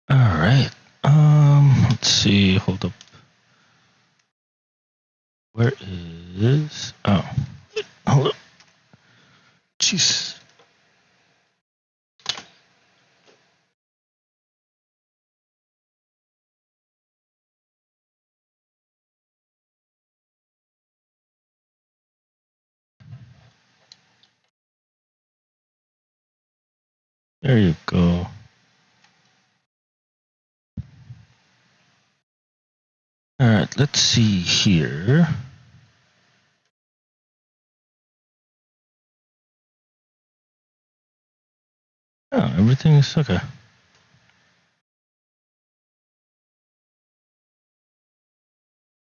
All right. Let's see. Hold up. Where is? Oh, hold up. Jeez. There you go. All right. Let's see here. Oh, everything's okay.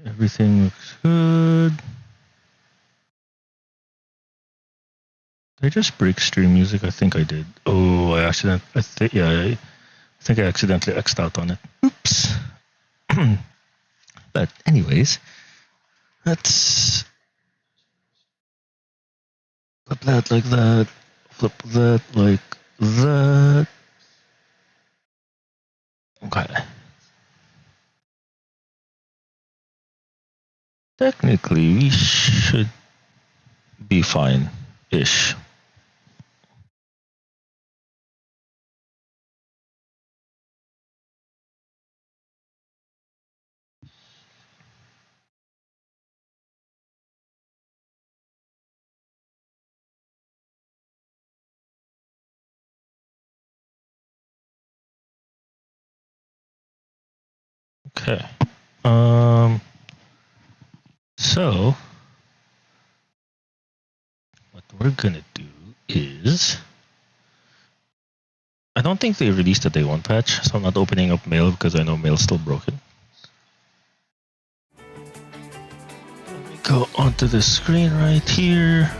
Everything looks good. Did I just break stream music? I think I did. Oh, I think I accidentally X'd out on it. Oops. But anyways, let's flip that like that. Flip that like that. Okay. Technically, we should be fine-ish. Okay. So what we're gonna do is, I don't think they released a day one patch, so I'm not opening up mail because I know mail's still broken. Let me go onto the screen right here.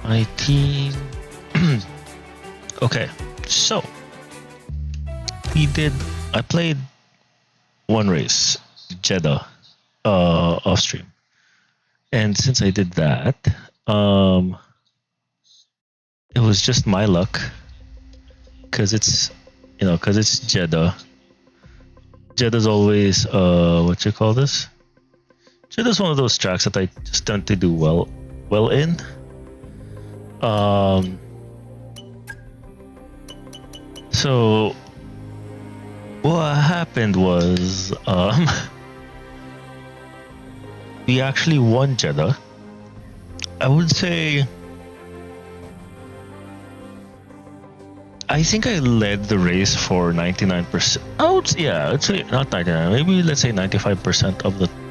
MyTeam. Okay, so I played one race, Jeddah, off stream. And since I did that, it was just my luck, because it's Jeddah. Jeddah's always what you call this? Jeddah's one of those tracks that I just tend to do well in. So what happened was we actually won Jeddah. I would say I think I led the race for 99%. Oh, yeah, I'd say not 99. Maybe let's say 95%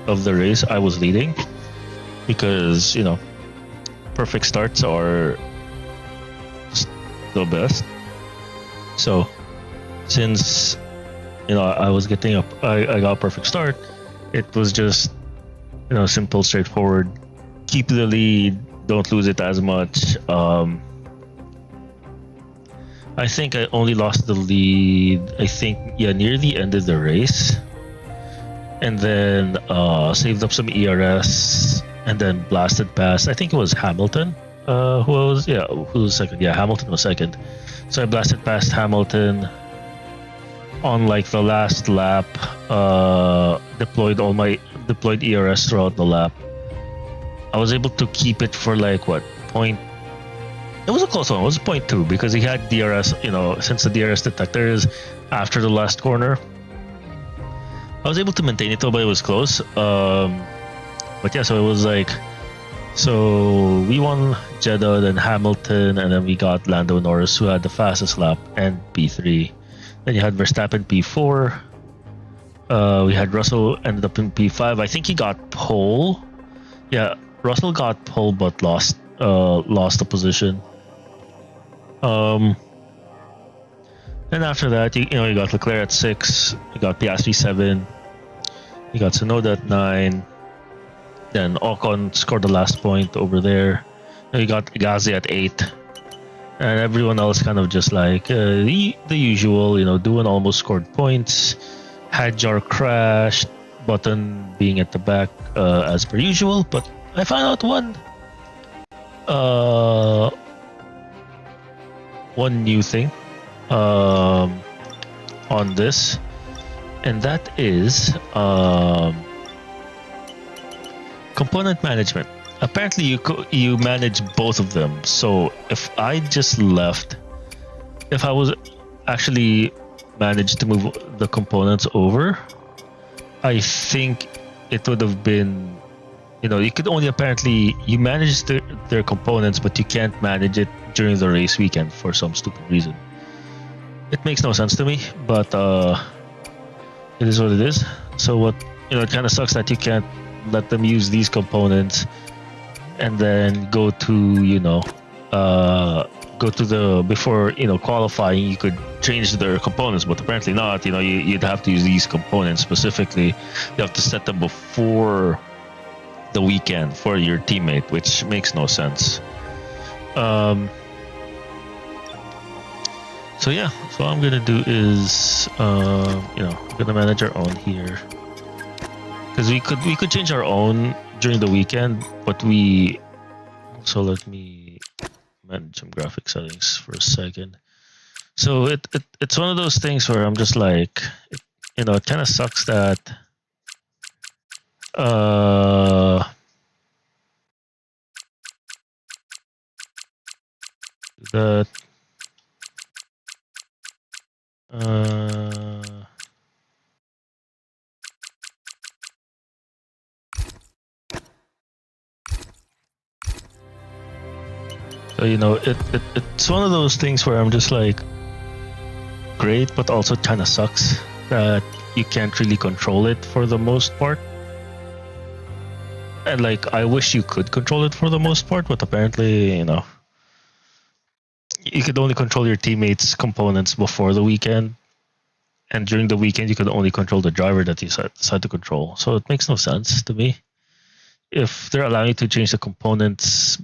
of the race I was leading, because perfect starts are the best. So since I was getting up, I got a perfect start. It was just simple, straightforward. Keep the lead, don't lose it as much. I think I only lost the lead, I think, near the end of the race. And then saved up some ERS and then blasted past, I think it was Hamilton. Who was second? Yeah, Hamilton was second. So I blasted past Hamilton on like the last lap, deployed ERS throughout the lap. I was able to keep it for like point. It was a close one. It was 0.2 because he had DRS. Since the DRS detector is after the last corner, I was able to maintain it though, but it was close. But yeah, so it was like, so we won Jeddah, then Hamilton, and then we got Lando Norris, who had the fastest lap, and P3. Then you had Verstappen P4. We had Russell ended up in P5. I think he got pole. Yeah, Russell got pole but lost the position. Then after that, you got Leclerc at 6, you got Piastri 7, you got Tsunoda at 9, then Ocon scored the last point over there. Then you got Gasly at 8, and everyone else kind of just like the usual, doing almost scored points. Hadjar crashed, Button being at the back as per usual, but I found out one new thing on this, and that is component management. Apparently you manage both of them. So if I was actually managed to move the components over, I think it would have been, you could only you manage their components, but you can't manage it during the race weekend for some stupid reason. It makes no sense to me, but it is what it is. So it kind of sucks that you can't let them use these components and then go to before qualifying you could change their components, but apparently not. You'd have to use these components specifically. You have to set them before the weekend for your teammate, which makes no sense. So yeah, so what I'm gonna do is I'm gonna manage our own here, because we could change our own during the weekend, but so let me manage some graphic settings for a second. So it's one of those things where I'm just like, it kind of sucks that that so it's one of those things where I'm just like, great, but also kind of sucks that you can't really control it for the most part. And like, I wish you could control it for the most part, but apparently, you could only control your teammates' components before the weekend, and during the weekend you could only control the driver that you decide to control. So it makes no sense to me. If they're allowing you to change the components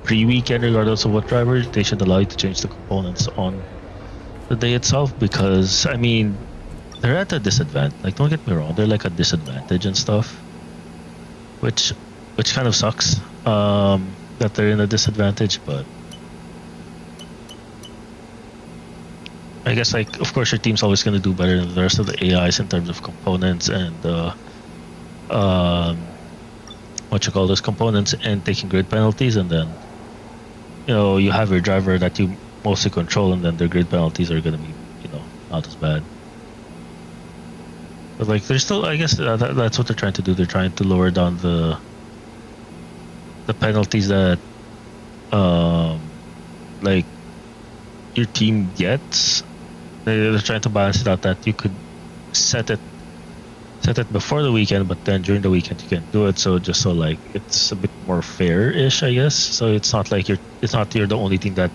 pre-weekend, regardless of what driver, they should allow you to change the components on the day itself, because I mean, they're at a disadvantage. Like, don't get me wrong, they're like a disadvantage and stuff, which kind of sucks that they're in a disadvantage. But I guess, like, of course your team's always going to do better than the rest of the AIs in terms of components and components and taking grid penalties, and then you have your driver that you mostly control, and then their grid penalties are going to be not as bad. But like, they're still, I guess that's what they're trying to do. They're trying to lower down the penalties that like your team gets. They're trying to balance it out that you could set it before the weekend, but then during the weekend you can't do it. So just so like it's a bit more fair-ish, I guess. So it's not like you're the only team that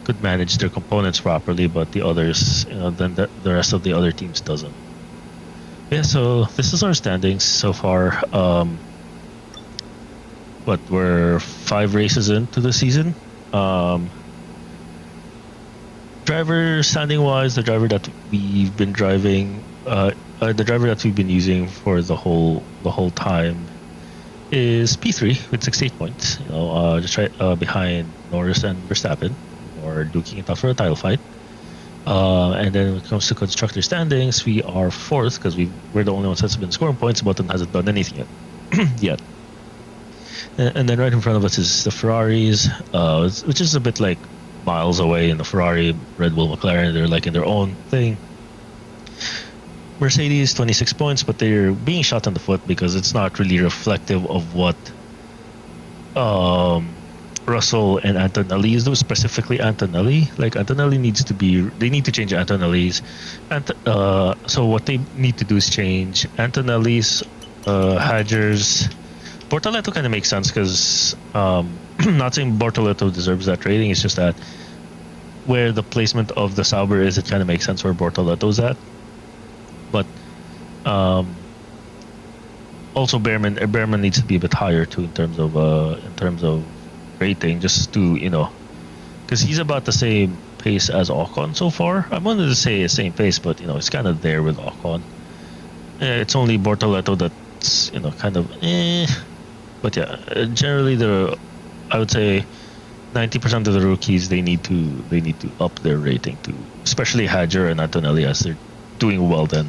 could manage their components properly, but the others, then the rest of the other teams doesn't. Yeah. So this is our standings so far. We're 5 races into the season. Driver standing wise, the driver that we've been driving, the driver that we've been using for the whole time is P3 with 68 points. Just right behind Norris and Verstappen, or duking it out for a title fight. And then when it comes to constructor standings, we are 4th because we're the only ones that's been scoring points. Button hasn't done anything yet. And then right in front of us is the Ferraris, which is a bit like miles away. In the Ferrari, Red Bull, McLaren, they're like in their own thing. Mercedes 26 points, but they're being shot in the foot because it's not really reflective of what Russell and Antonelli is doing, specifically Antonelli. Like Antonelli they need to change Antonelli's, and so what they need to do is change Antonelli's, Hadger's. Bortoleto kind of makes sense because not saying Bortoleto deserves that rating. It's just that where the placement of the Sauber is, it kind of makes sense where Bortoleto's at. But also Behrman needs to be a bit higher too in terms of rating, just to because he's about the same pace as Ocon so far. I wanted to say the same pace, but it's kind of there with Ocon. It's only Bortoleto that's kind of But yeah, generally I would say 90% of the rookies they need to up their rating to, especially Hadger and Antonelli, as they're doing well than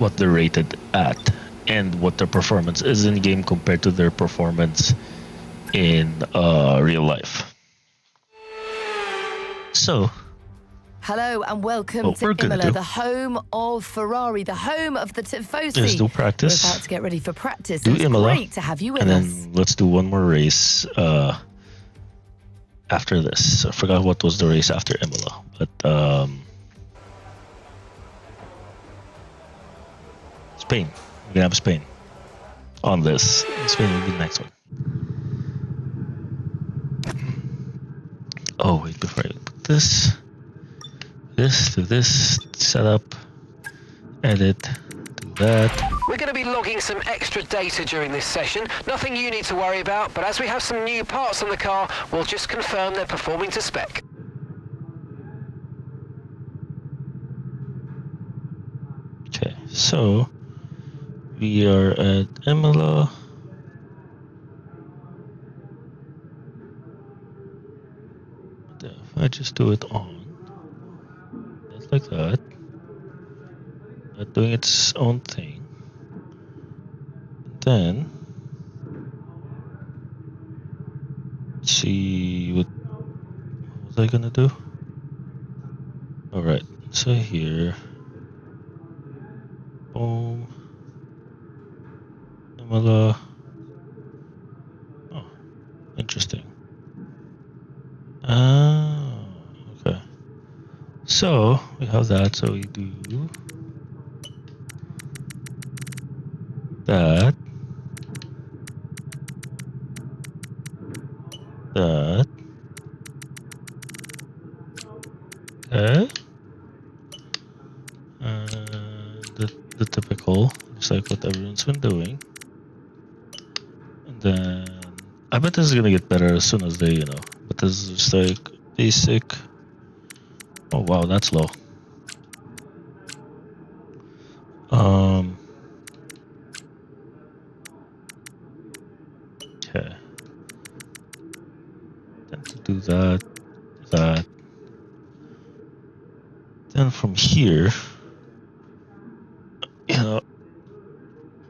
what they're rated at and what their performance is in game compared to their performance in real life. So hello and welcome to Imola, the home of Ferrari, the home of the Tifosi. Let's do practice. We're about to get ready for practice. Do it's Imola, great to have you with and us. then let's do one more race after this. I forgot what was the race after Imola, but Spain. We're gonna have Spain on this. Spain will be the next one. Oh wait, before I put this to this, setup, edit, do that. We're going to be logging some extra data during this session. Nothing you need to worry about, but as we have some new parts on the car, we'll just confirm they're performing to spec. Okay, so we are at Imola. If I just do it on, just like that, not doing its own thing, then see what was I gonna do? Alright, so here, boom, Imola. Oh, interesting. Okay. So we have that. So we do that. Okay. The typical, just like what everyone's been doing. And then I bet this is gonna get better as soon as they, but this is just like basic. Oh wow, that's low. Okay. Then to do that. Then from here,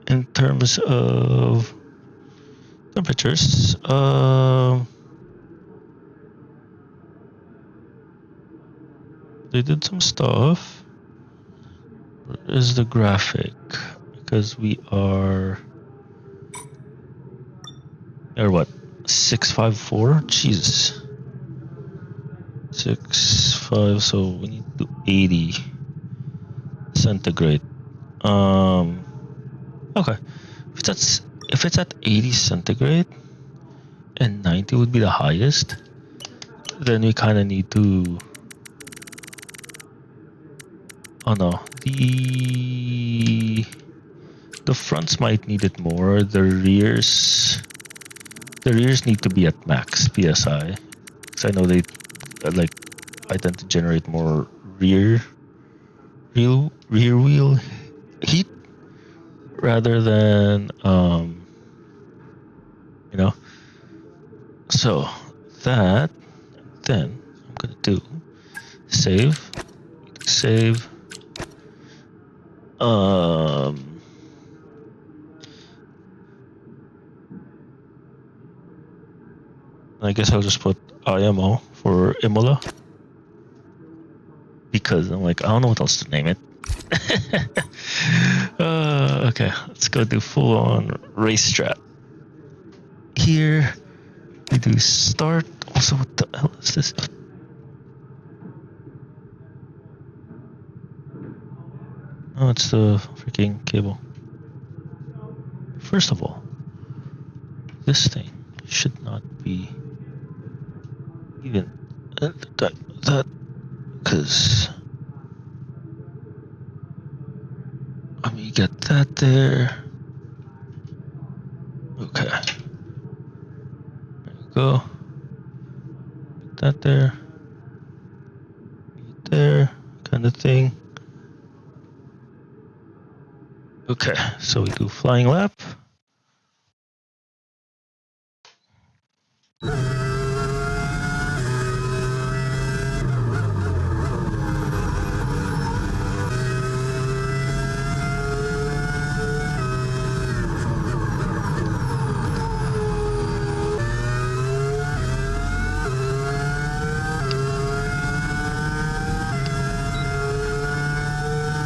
in terms of temperatures, they did some stuff. Where is the graphic? Because we are what? 654? Jesus. 6 -5, so we need to do 80 centigrade. Okay. If it's at 80 centigrade and 90 would be the highest, then we kind of need to. Oh no, the fronts might need it more. The rears need to be at max psi, because I know they I tend to generate more rear wheel heat rather than you know. So that, then I'm gonna do save. I guess I'll just put IMO for Imola, because I'm like, I don't know what else to name it. Okay, let's go do full on race strat. Here we do start. Also, what the hell is this? Oh, it's the freaking cable. First of all, this thing should not be even that, because I mean, you get that there. Okay, there you go. Get that there. Get there, kind of thing. Okay, so we do flying lap.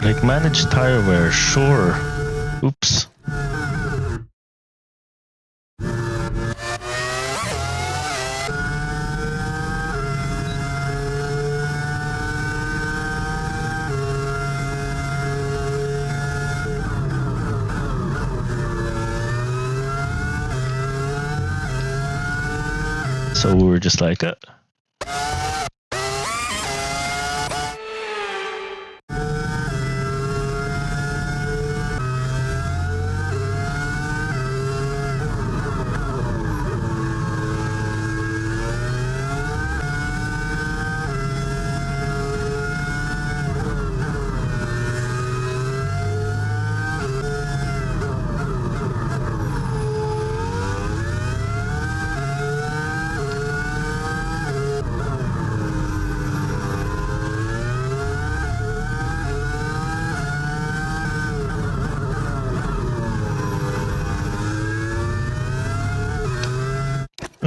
Like, manage tire wear, sure. Oops. So we were just like,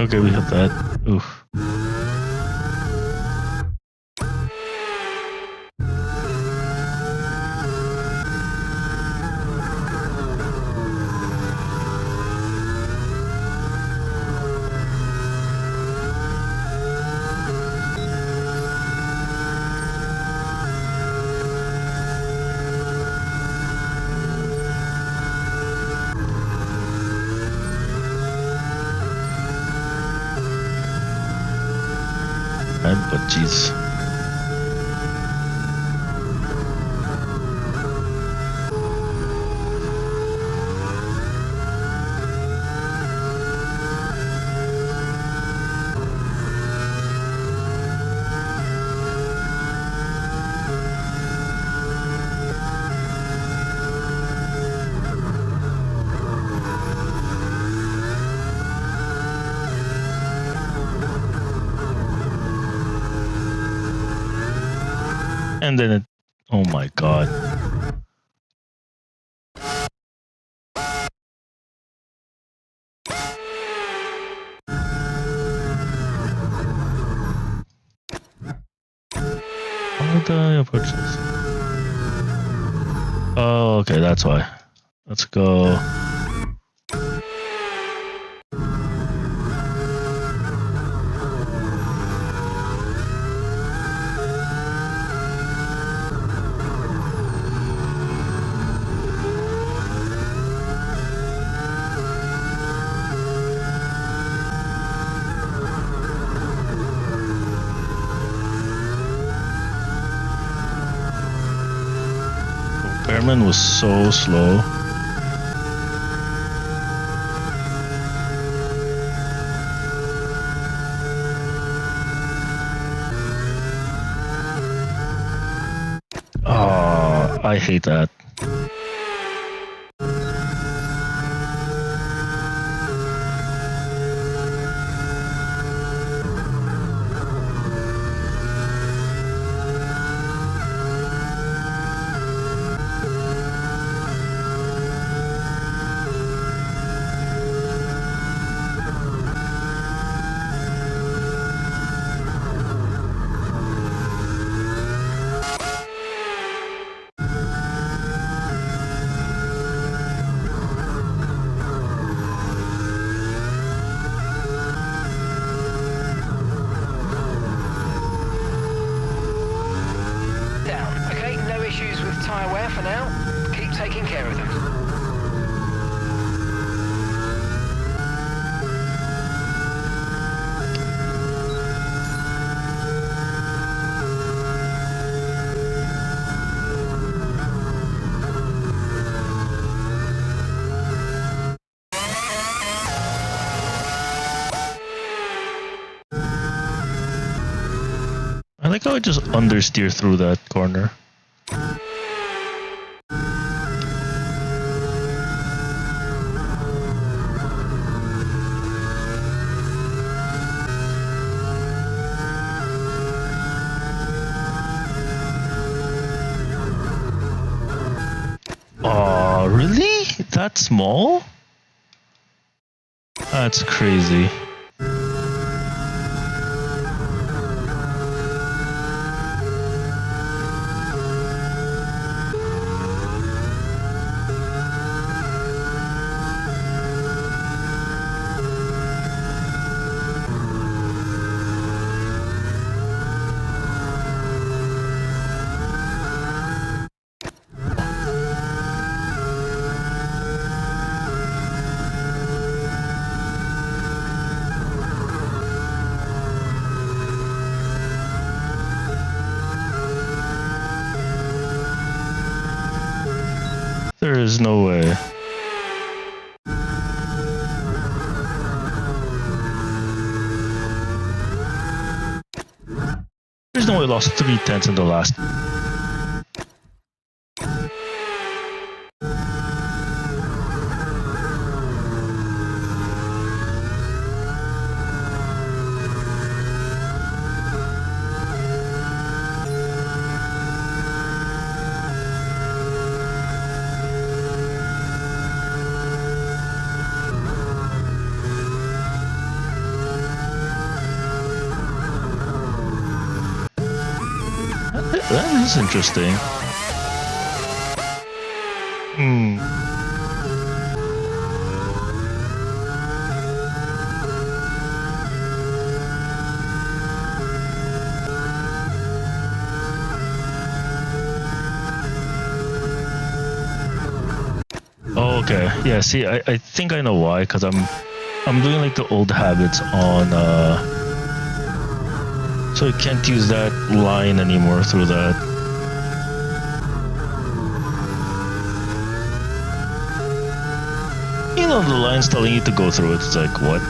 okay, we have that. Oof. But jeez. And then it, oh my god. How did I approach this? Oh, okay, that's why. Let's go. fireman was so slow. Oh, I hate that. tyre wear for now. Keep taking care of them. I like how I just understeer through that corner. Oh, really? That small? That's crazy. There is no way. There's no way I lost 3/10 in the last. That is interesting. Oh, okay. Yeah, see, I think I know why, because I'm doing like the old habits on so I can't use that line anymore through that. You know, the line's telling you to go through it. It's like, what?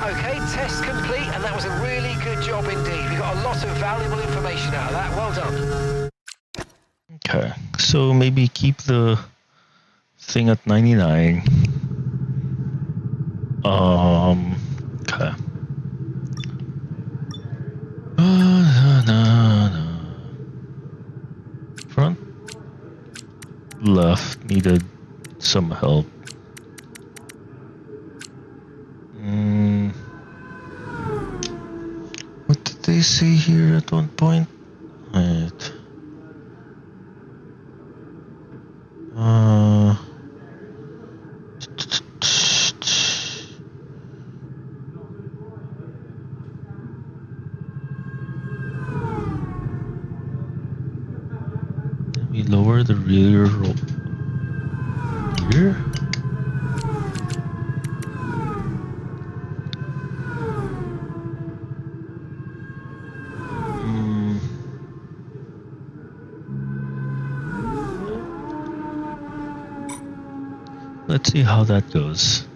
Okay, test complete, and that was a really good job indeed. We got a lot of valuable information out of that. Well done. Okay, so maybe keep the thing at 99. Okay. Front left needed some help. What did they say here at one point? Right. Let me lower the rear roll. Here? Let's see how that goes.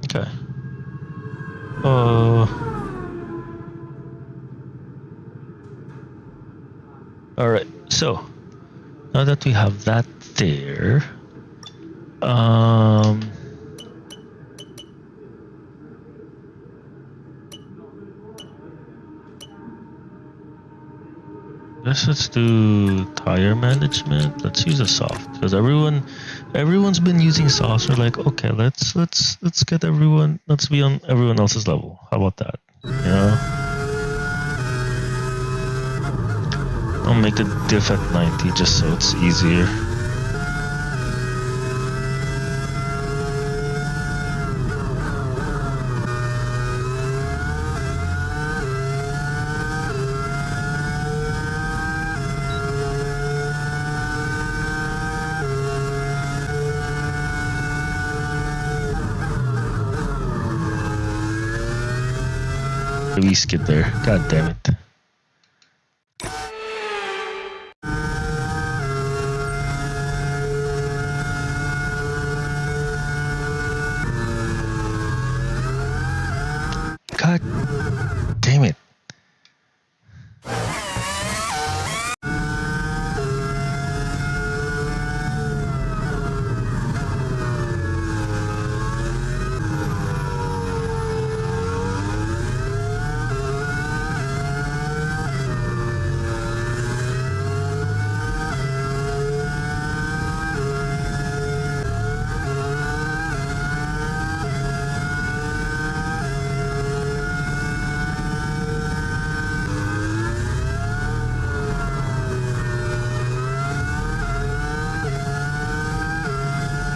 Okay. Alright, so now that we have that there, let's do tire management. Let's use a soft because everyone's been using softs. We're like, okay, let's get everyone. Let's be on everyone else's level. How about that? You know, I'll make the diff at 90 just so it's easier. We skid there. God damn it. God damn it.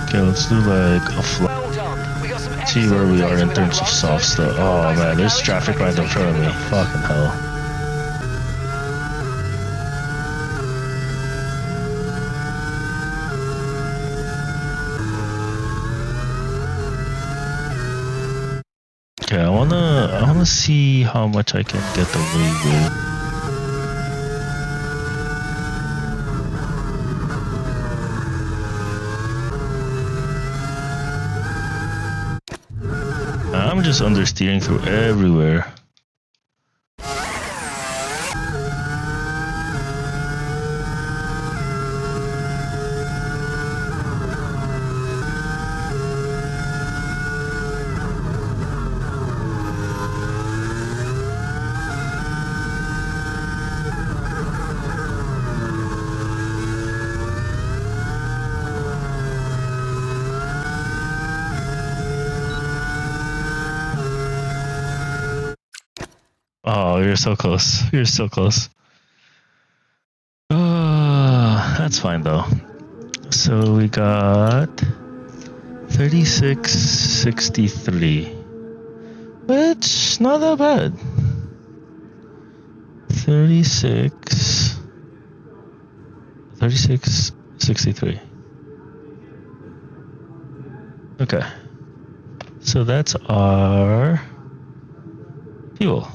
Okay, let's do like a flat. Well done. We got some See where we are in excellent terms of data soft with that stuff. one, so Oh let's go man, there's back to traffic the right in front of me. garage. Fucking hell. Okay, I wanna see how much I can get away with. I'm just understeering through everywhere. Oh, you're so close. You're so close. That's fine though. So we got 36.63, which not that bad. 36.63. Okay. So that's our fuel.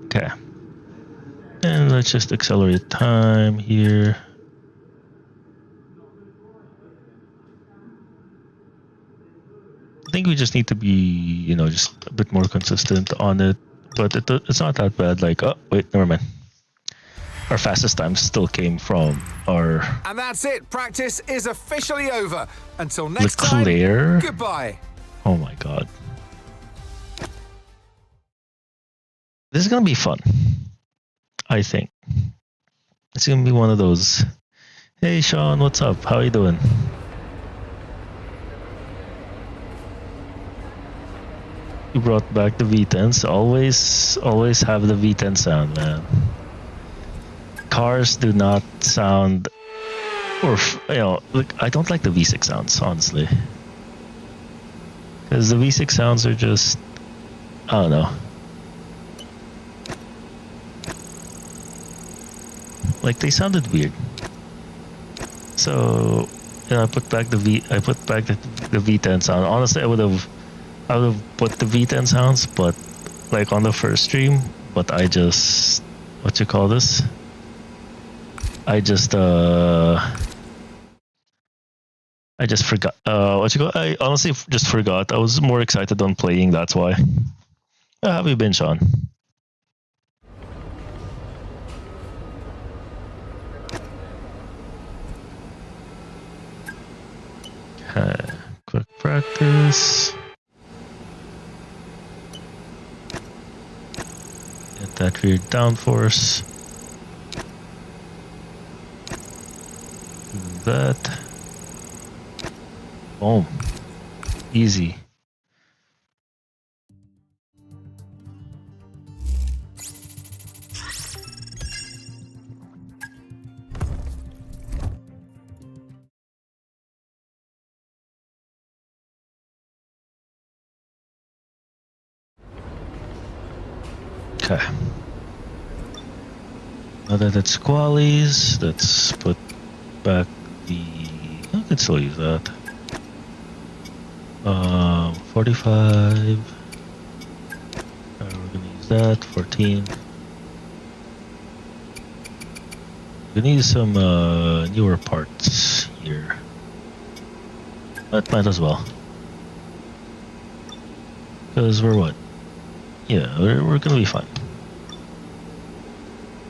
Okay. And let's just accelerate time here. I think we just need to be, you know, just a bit more consistent on it. But it's not that bad. Like, oh, wait, never mind. Our fastest time still came from our... And that's it. Practice is officially over. Until next time, Leclerc. goodbye. Oh my god. This is gonna be fun. I think. It's gonna be one of those. Hey Sean, what's up? How you doing? You brought back the V10s. Always have the V10 sound, man. Cars do not sound Or, you know, like, I don't like the V6 sounds, honestly. Because the V6 sounds are just, I don't know. Like, they sounded weird. So, you know, I put back the V10 sound. Honestly, I would have put the V10 sounds, but like on the first stream, but I just, what you call this? I just forgot. What you call? I honestly just forgot. I was more excited on playing. That's why. How have you been, Sean? Quick practice. Get that rear downforce. Do that. Boom. Easy. Okay. Now that it's squallies, let's put back the... I can still use that. 45. We're gonna use that. 14. We need some newer parts here. But might as well. Because we're what? Yeah, we're gonna be fine.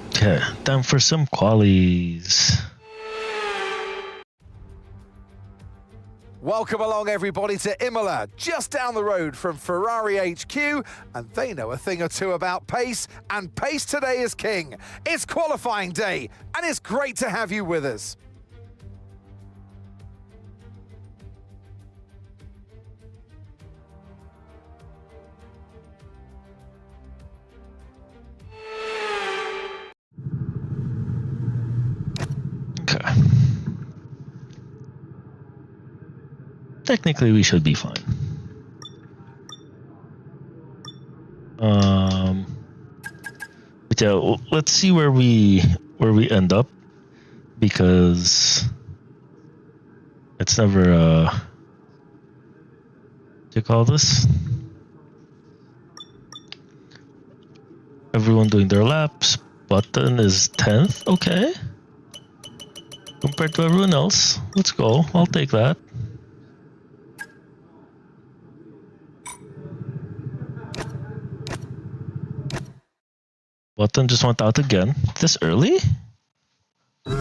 Okay, time for some qualies. Welcome along, everybody, to Imola, just down the road from Ferrari HQ, and they know a thing or two about pace, and pace today is king. It's qualifying day, and it's great to have you with us. Okay. Technically, we should be fine. But yeah, let's see where we end up, because it's never what do you call this? Everyone doing their laps. Button is 10th. Okay. Compared to everyone else. Let's go. I'll take that. Button just went out again. This early? We've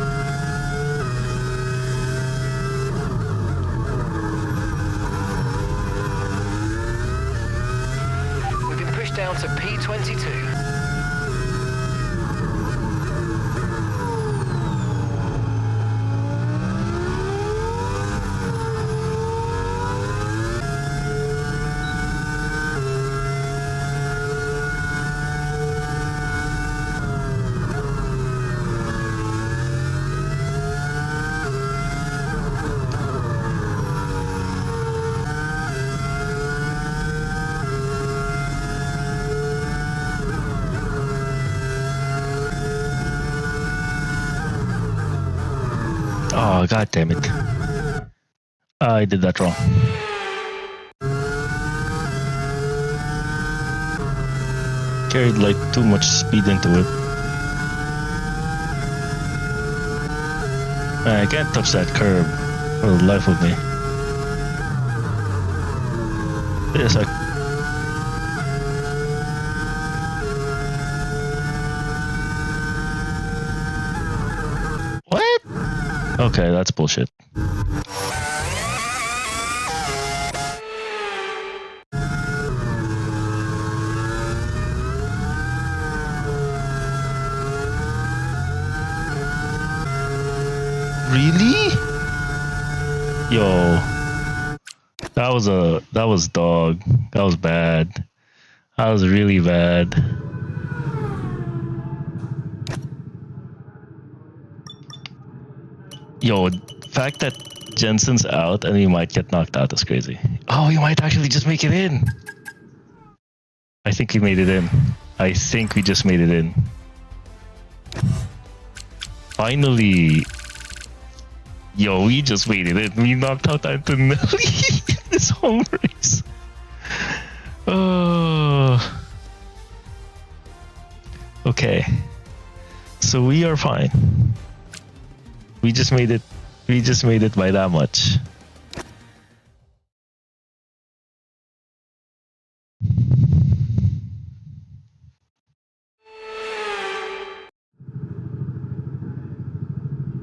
been pushed down to P22. Oh, god damn it. I did that wrong. Carried like too much speed into it. I can't touch that curb for the life of me. Yes, What? Okay, that's bullshit. Really? Yo. That was dog. That was bad. That was really bad. Yo, fact that Jensen's out and we might get knocked out is crazy. Oh, we might actually just make it in. I think we made it in. I think we just made it in. Finally. Yo, we just made it in. We knocked out Antonelli in this home race. Oh. Okay. So we are fine. We just made it. We just made it by that much.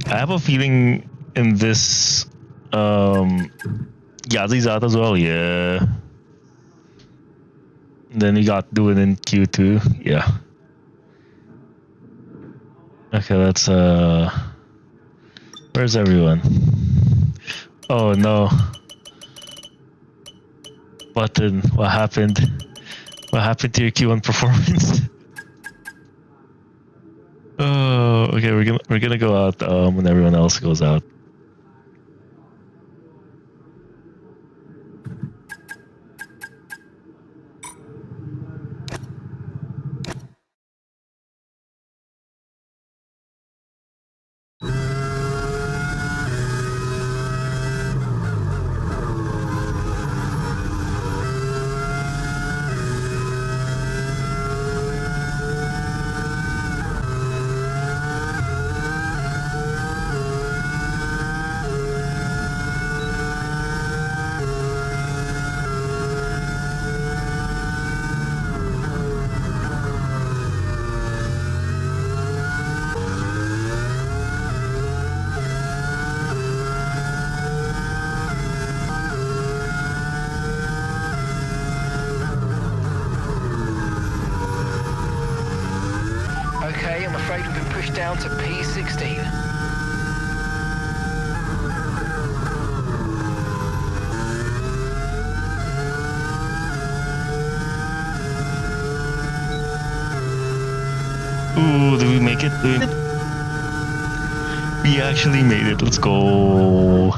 I have a feeling in this Yazi's out as well, yeah. Then we got doing in Q2, yeah. Okay, let's where's everyone? Oh no. Button, what happened? What happened to your Q1 performance? Oh, okay, we're gonna go out when everyone else goes out. Okay, I'm afraid we've been pushed down to P16. Ooh, did we make it? We actually made it. Let's go.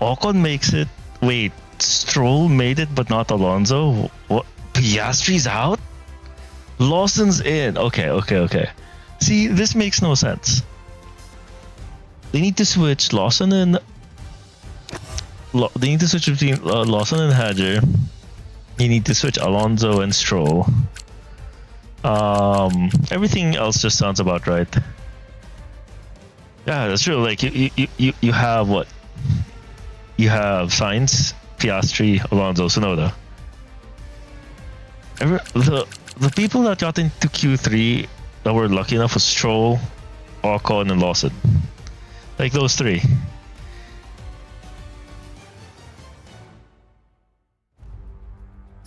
Ocon makes it. Wait, Stroll made it, but not Alonso. What? Piastri's out. Lawson's in. Okay. See, this makes no sense. They need to switch Lawson and. They need to switch between Lawson and Hadger. You need to switch Alonso and Stroll. Everything else just sounds about right. Yeah, that's true. Like you have what? You have Sainz, Piastri, Alonso, Tsunoda. The people that got into Q3 that were lucky enough was Stroll, Ocon, and Lawson. Like those three.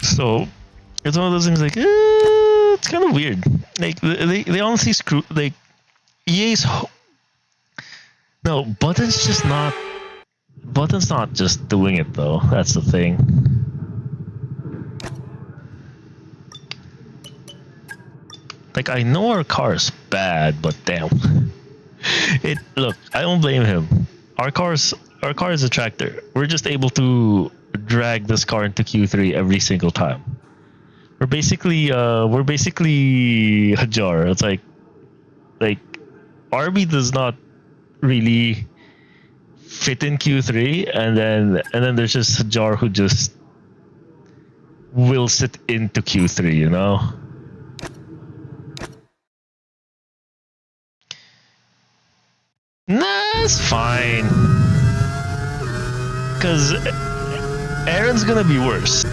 So it's one of those things like it's kind of weird. Like they honestly screw like EA's. No, Button's not just doing it though. That's the thing. Like I know our car's bad, but damn. Look, I don't blame him. Our car is a tractor. We're just able to drag this car into Q3 every single time. We're basically Hajar. It's like RB does not really fit in Q3, and then there's just Hajar who just wills it into Q3, you know? Nah, it's fine. Cause Aaron's gonna be worse.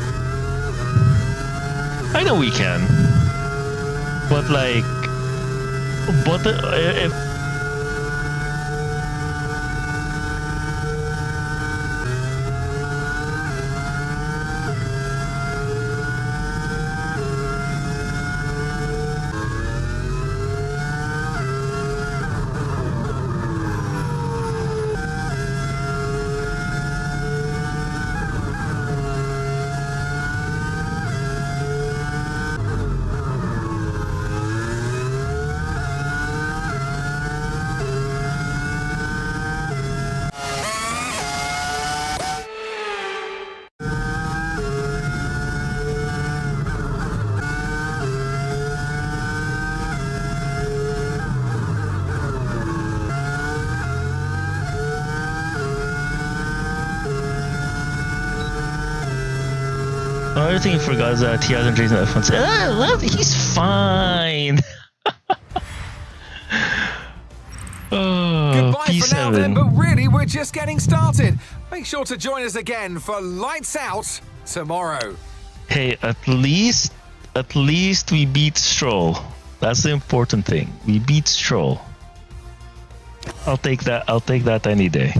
I know we can. But like if other thing you forgot is that he hasn't raced in F1. He's fine. Goodbye P7. for now then, but really we're just getting started. Make sure to join us again for Lights Out tomorrow. Hey, at least we beat Stroll. That's the important thing. We beat Stroll. I'll take that any day.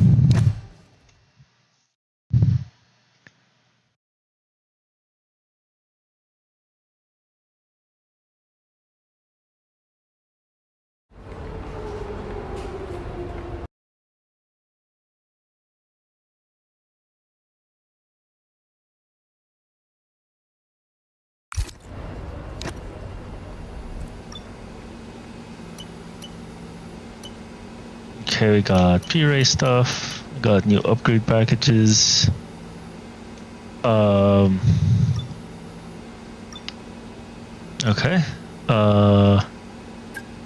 Okay, we got P-Ray stuff. We got new upgrade packages. Okay.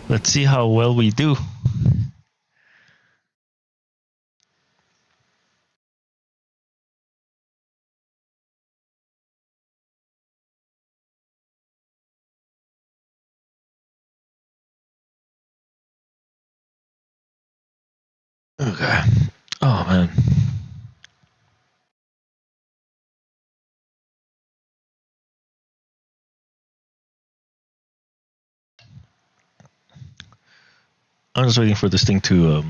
Let's see how well we do. Okay. Oh man. I'm just waiting for this thing to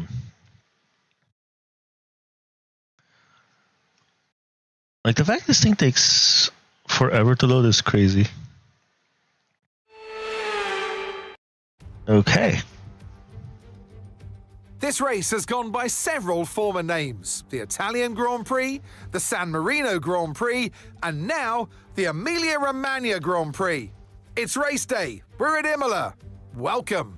like, the fact this thing takes forever to load is crazy. Okay. This race has gone by several former names. The Italian Grand Prix, the San Marino Grand Prix, and now the Emilia-Romagna Grand Prix. It's race day. We're at Imola. Welcome.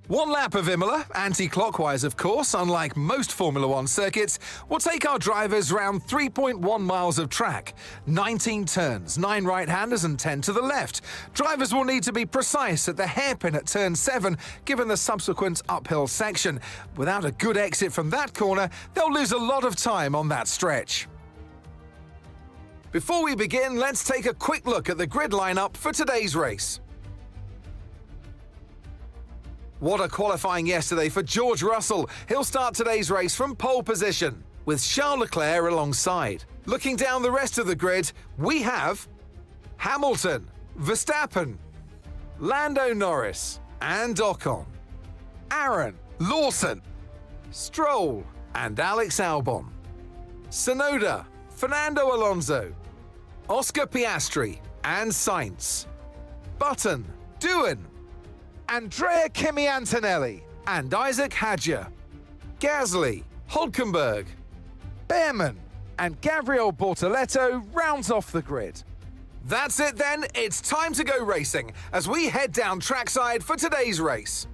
One lap of Imola, anti-clockwise of course, unlike most Formula One circuits, will take our drivers round 3.1 miles of track. 19 turns, 9 right-handers and 10 to the left. Drivers will need to be precise at the hairpin at turn 7, given the subsequent uphill section. Without a good exit from that corner, they'll lose a lot of time on that stretch. Before we begin, let's take a quick look at the grid lineup for today's race. What a qualifying yesterday for George Russell. He'll start today's race from pole position, with Charles Leclerc alongside. Looking down the rest of the grid, we have Hamilton, Verstappen, Lando Norris, and Ocon, Aaron, Lawson, Stroll, and Alex Albon, Tsunoda, Fernando Alonso, Oscar Piastri, and Sainz, Button, Doohan, Andrea Kimi Antonelli, and Isaac Hadjar, Gasly, Hulkenberg, Behrman, and Gabriel Bortoleto rounds off the grid. That's it then, it's time to go racing as we head down trackside for today's race.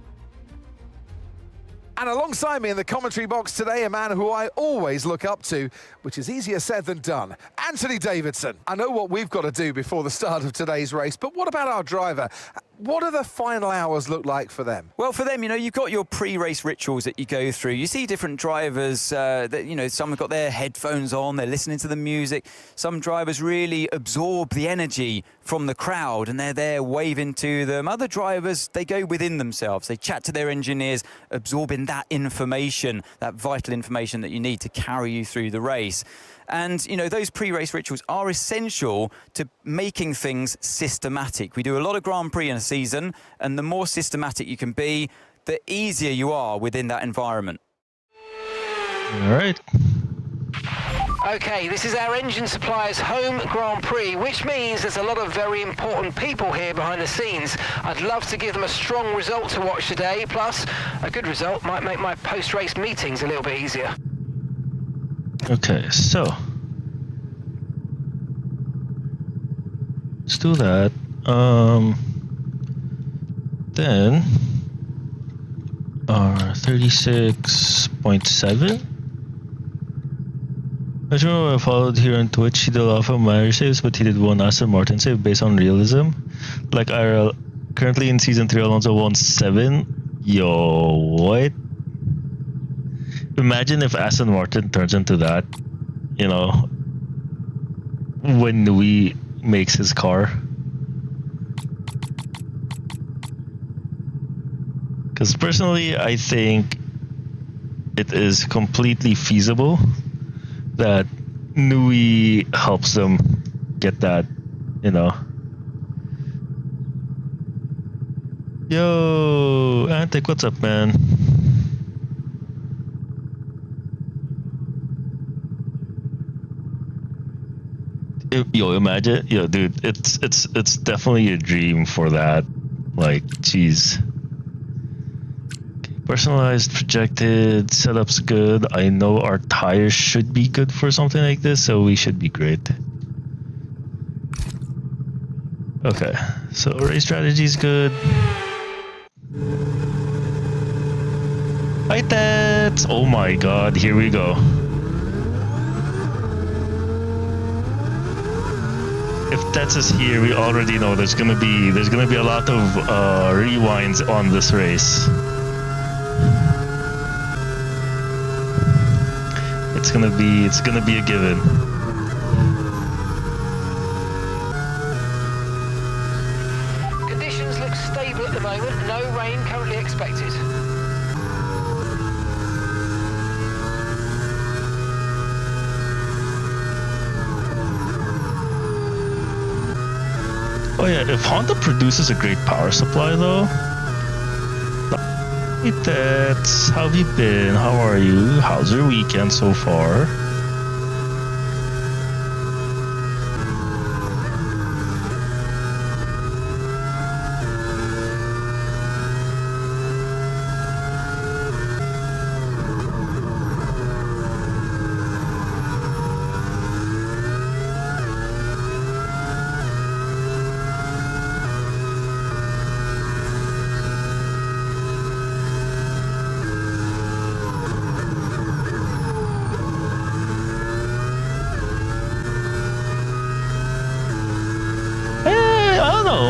And alongside me in the commentary box today, a man who I always look up to, which is easier said than done, Anthony Davidson. I know what we've got to do before the start of today's race, but what about our driver? What do the final hours look like for them? Well, for them, you've got your pre-race rituals that you go through. You see different drivers that, some have got their headphones on, they're listening to the music. Some drivers really absorb the energy from the crowd and they're there waving to them. Other drivers, they go within themselves. They chat to their engineers, absorbing that information, that vital information that you need to carry you through the race. And, those pre-race rituals are essential to making things systematic. We do a lot of Grand Prix in a season, and the more systematic you can be, the easier you are within that environment. All right. Okay, this is our engine supplier's home Grand Prix, which means there's a lot of very important people here behind the scenes. I'd love to give them a strong result to watch today, plus a good result might make my post-race meetings a little bit easier. Okay, so let's do that. Then our 36.7. I remember I followed here on Twitch. He did a lot of minor saves, but he did one Aston Martin save based on realism. Like IRL, currently in season 3, Alonso won 7. Yo, what? Imagine if Aston Martin turns into that, when Nui makes his car. Because personally, I think it is completely feasible that Nui helps them get that, you know. Yo, Antic, what's up, man? Yo, imagine, yo, dude, it's definitely a dream for that. Like, jeez. Personalized, projected, setup's good. I know our tires should be good for something like this, so we should be great. Okay, so race strategy's good. Hi, Tats! Oh my god, here we go. If Tats is here, we already know there's gonna be a lot of rewinds on this race. It's gonna be a given. Conditions look stable at the moment. No rain currently expected. Oh yeah, if Honda produces a great power supply though. Hey Tats, how have you been? How are you? How's your weekend so far?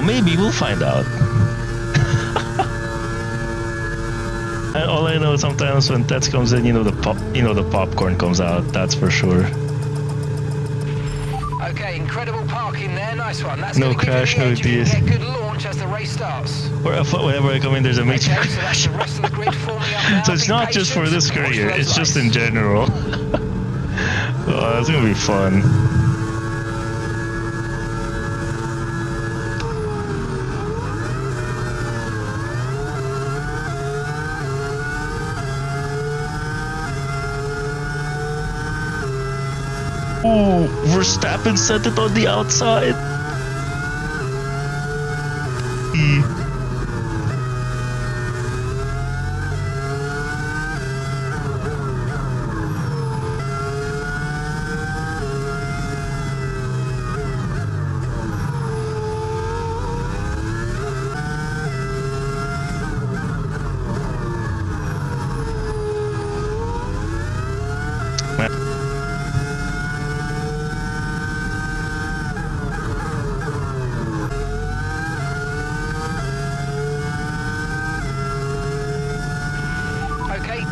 Maybe we'll find out. And all I know is sometimes when Tats comes in, the popcorn comes out. That's for sure. Okay, incredible parking there. Nice one. That's no crash, no DS. Get good launch as the race starts. Whenever I come in, there's a major crash. So, the rest of the grid forming up now. So it's not just for this career; it's just in general. Oh, that's gonna be fun. Oh, Verstappen set it on the outside.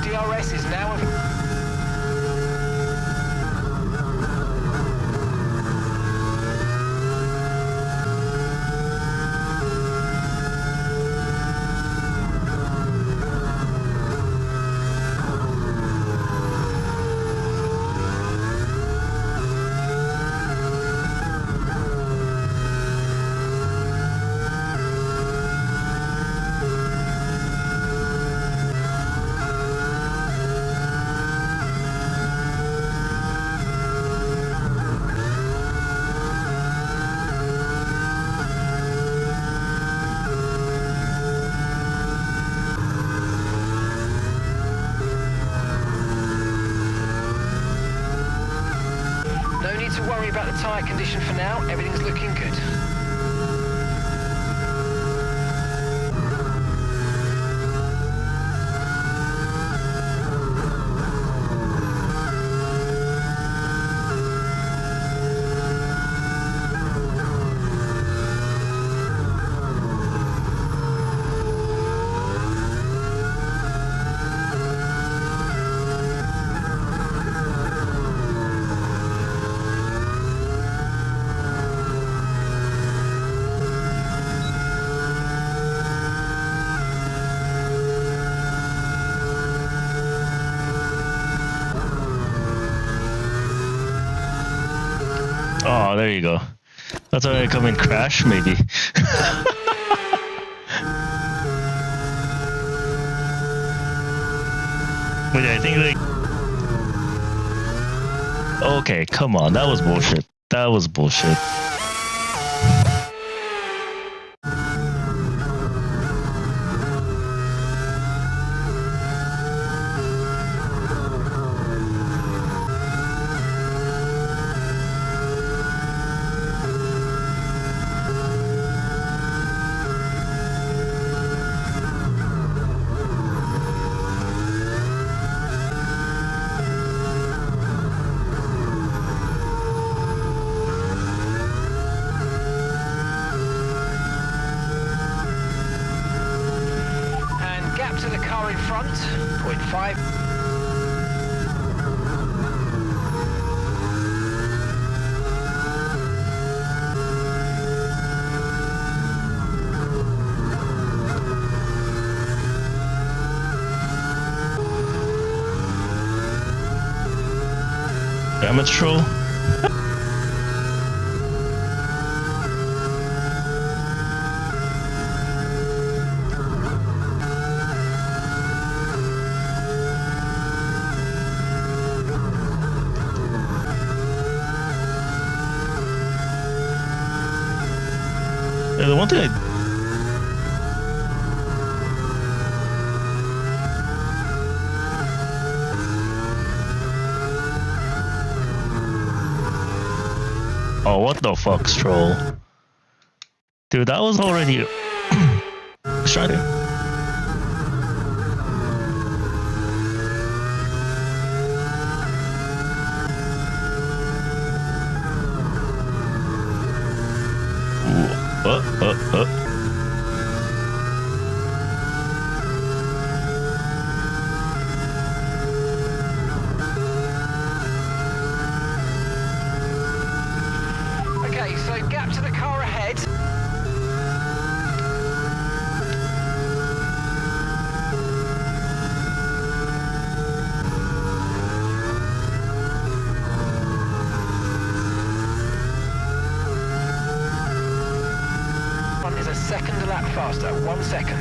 DRS is now... No need to worry about the tyre condition for now. Everything's looking good. Oh, there you go. That's why I come in crash, maybe. But yeah, I think like. Okay, come on. That was bullshit. That was bullshit. To the car in front, 0.5. Damage troll. Yeah, the one thing Oh, what the fuck, Stroll? Dude, that was already... Try to... Okay, so gap to the car ahead. One is a second a lap faster, 1 second.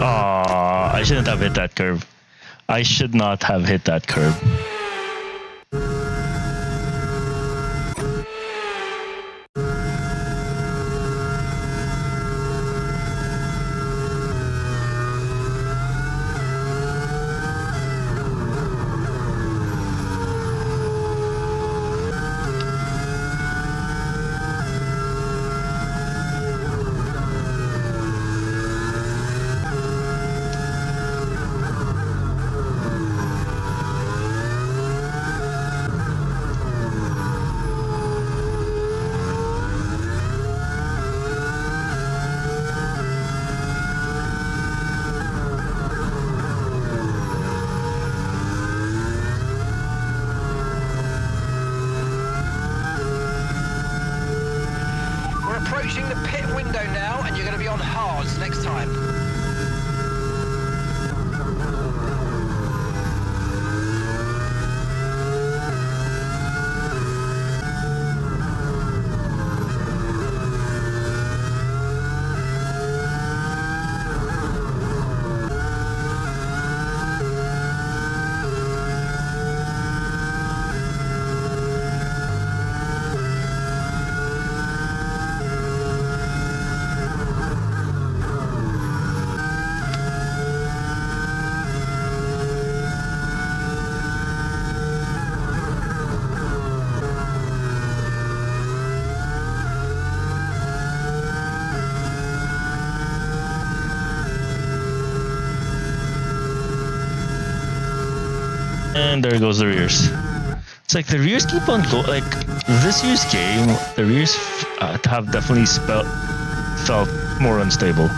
Aw, I shouldn't have hit that curb. I should not have hit that curb. Approaching the pit window now, and you're going to be on hards next time. And there goes the rears. It's like the rears keep on go. Like this year's game, the rears have definitely felt more unstable.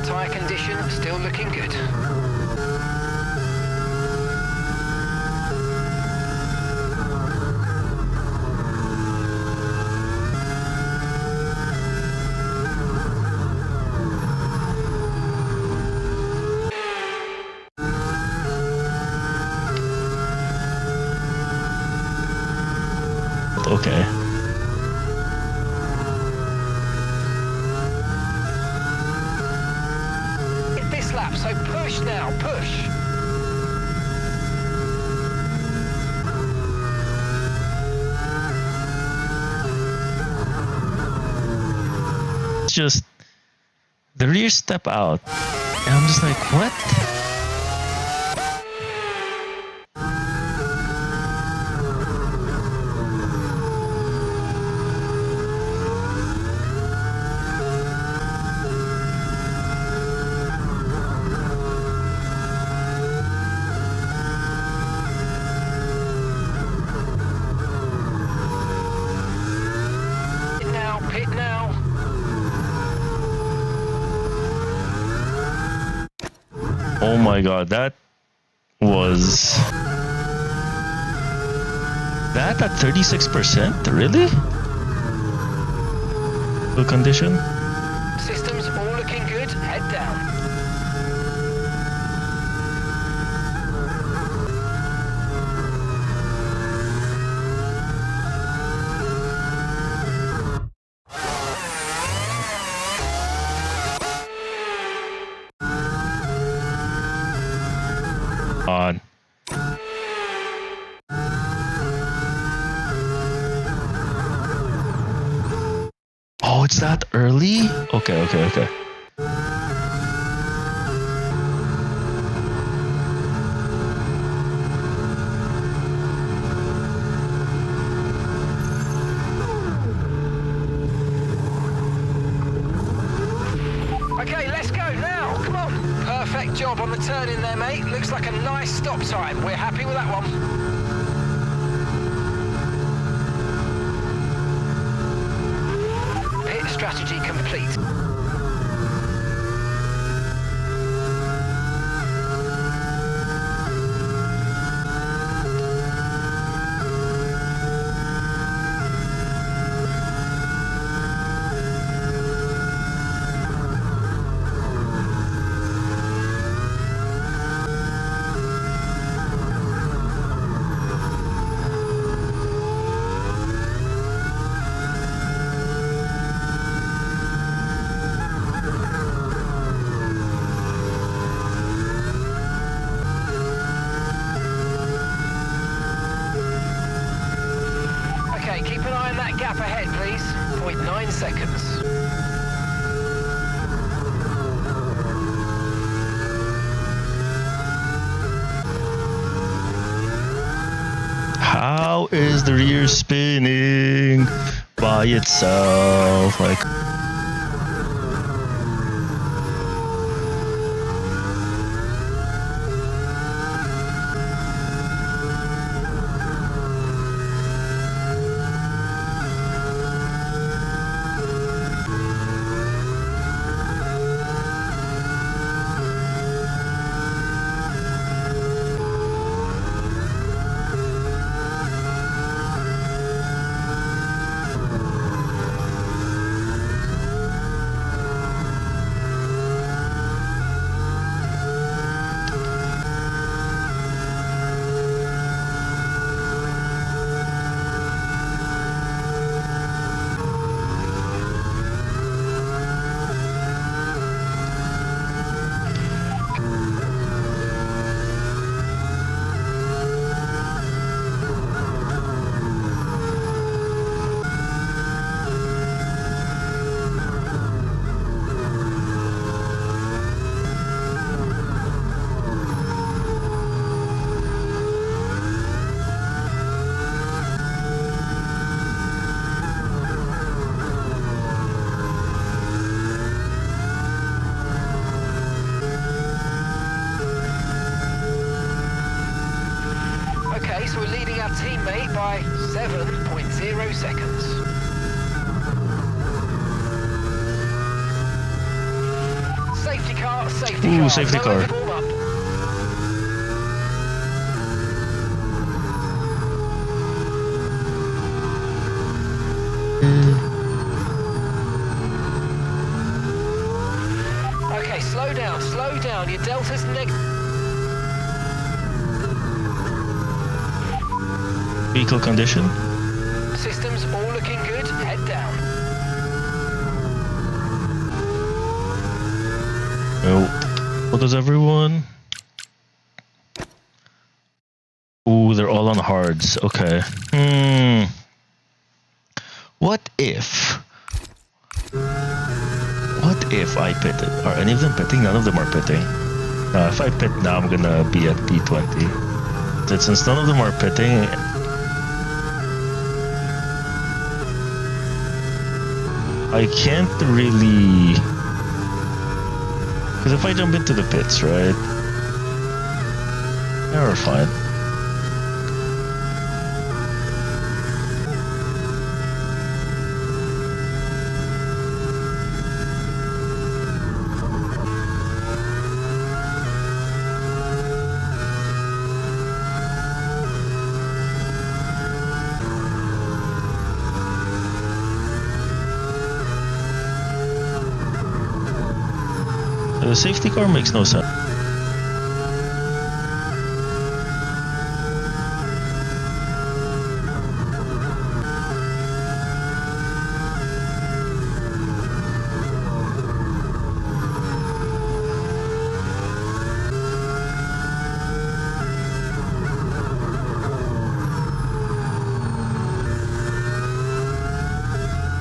Tyre condition still looking good. okay. Hit this lap, so push now, push. It's just the rear step out, and I'm just like, what? Pit now. Oh my god, that was... That at 36%? Really? Full condition? Systems all looking good. Head down. On. Oh, it's that early? Okay, okay, okay. Okay, let's go now. Come on. Perfect job on the turn in there, mate. Looks like a nice stop time. We're happy with that one. Pit strategy complete. Okay, keep an eye on that gap ahead, please. 0.9 seconds. How is the rear spinning by itself? Like... Okay, so we're leading our teammate by 7.0 seconds. Safety car, safety Ooh, car. safety No car. overwarm up. Okay, slow down, slow down. Your delta's negative. Vehicle condition? Systems What does everyone? Ooh, they're all on hards. Okay. What if I pitted? Are any of them pitting? None of them are pitting. If I pit now, I'm gonna be at P20. But since none of them are pitting, I can't really... Because if I jump into the pits, right? Yeah, we're fine. The safety car makes no sense.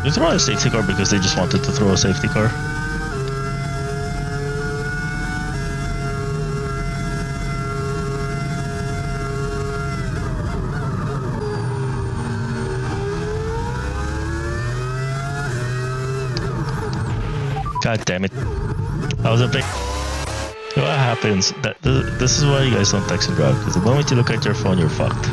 They throw a safety car because they just wanted to throw a safety car. God damn it. I was a big... What happens? This is why you guys don't text and drive, because the moment you look at your phone, you're fucked.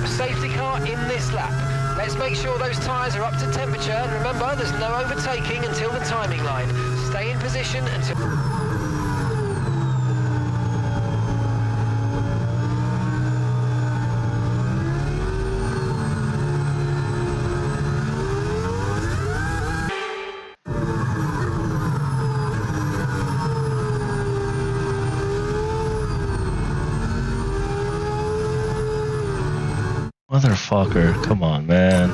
Safety car in this lap. Let's make sure those tyres are up to temperature, and remember, there's no overtaking until the timing line. Stay in position until... Motherfucker, come on, man.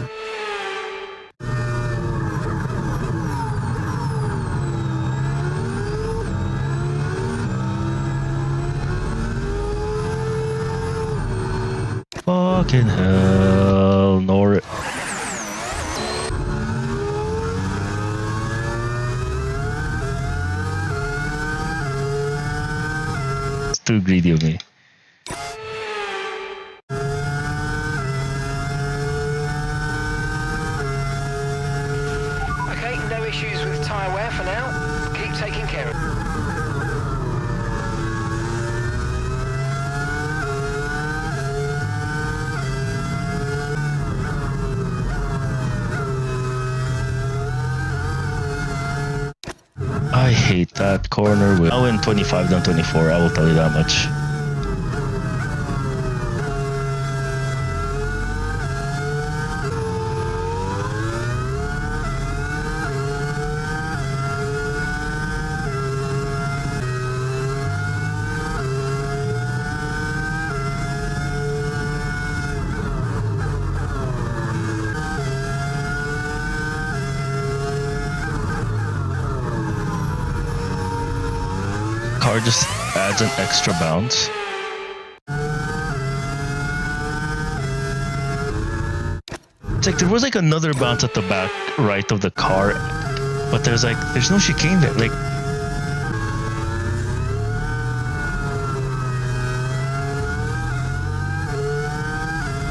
Fucking hell, Norris. It's too greedy of me. Issues with tyre wear for now. Keep taking care of it. I hate that corner. I'll win 25 than 24, I will tell you that much. Car just adds an extra bounce. It's like there was like another bounce at the back right of the car, but there's no chicane there. Like,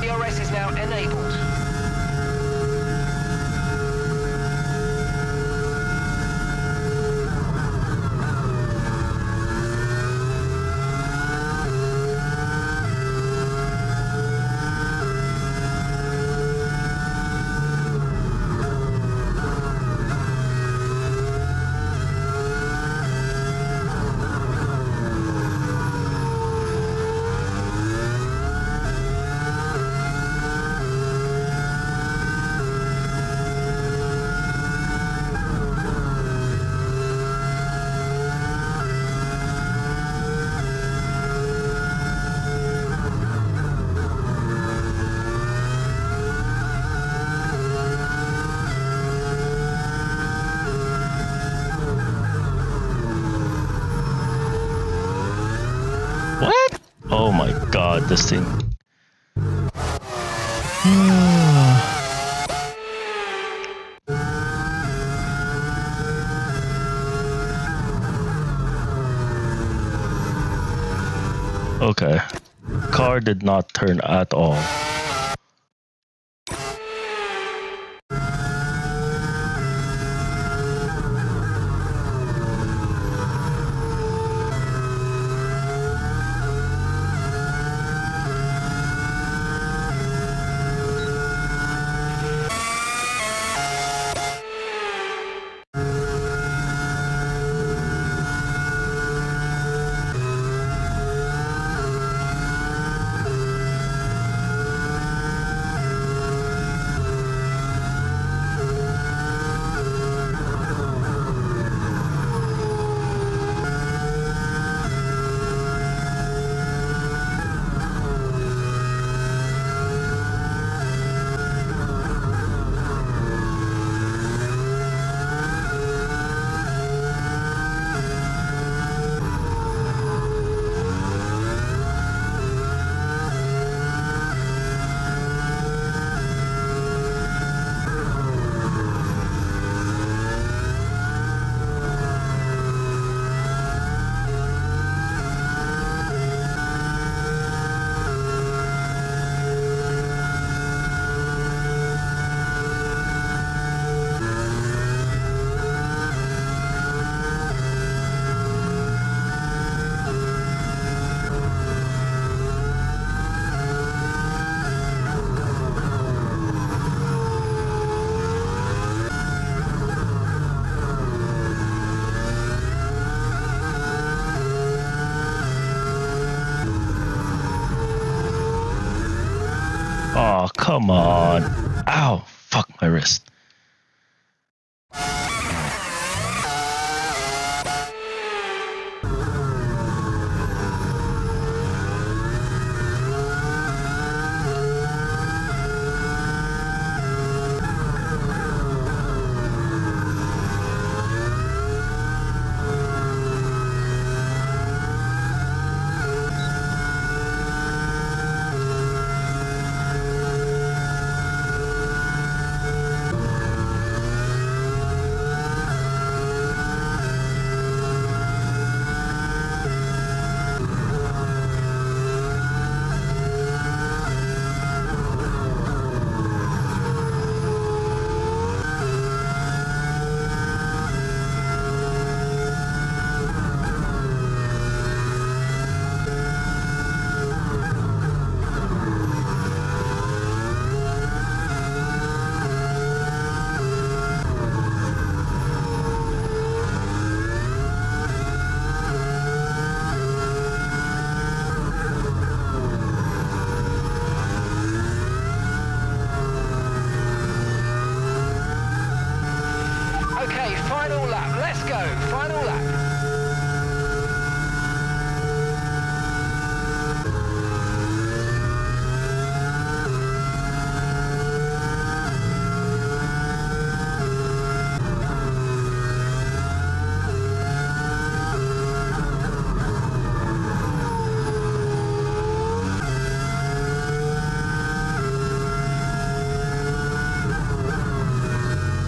DRS is now enabled. this thing. Okay. Car did not turn at all. Oh, come on. Ow. Fuck my wrist. Okay, final lap. Let's go. Final lap.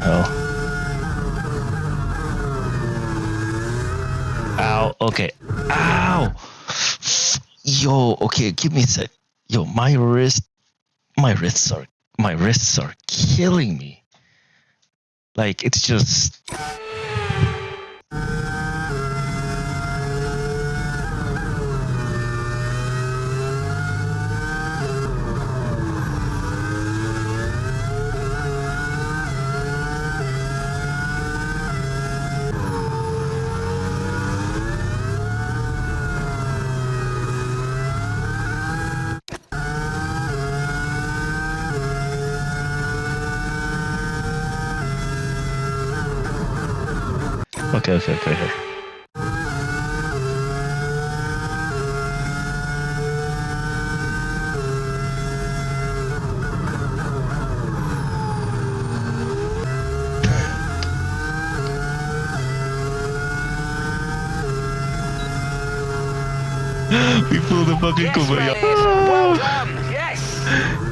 Hell. Ow. Okay. Ow. Yo. Okay. Give me a sec. Yo, my wrists are killing me. Like, it's just. Okay. We pulled the fucking Yes, Kumbaya. Reyes. Well done. Yes.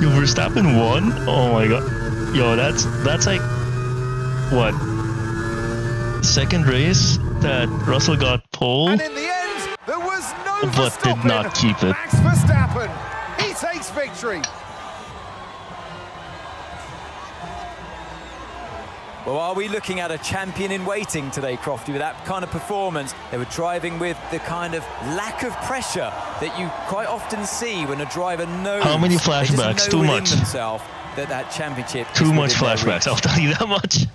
Yo, Verstappen won? Oh my god. Yo, that's like what? Second race that Russell got pole, And in the end, there was no but did Verstappen. not keep it. Max Verstappen, he takes victory. Well, are we looking at a champion in waiting today, Crofty, with that kind of performance? They were driving with the kind of lack of pressure that you quite often see when a driver knows. How many they just flashbacks? know Too within much. themselves that championship is Too much within their flashbacks, reach. I'll tell you that much.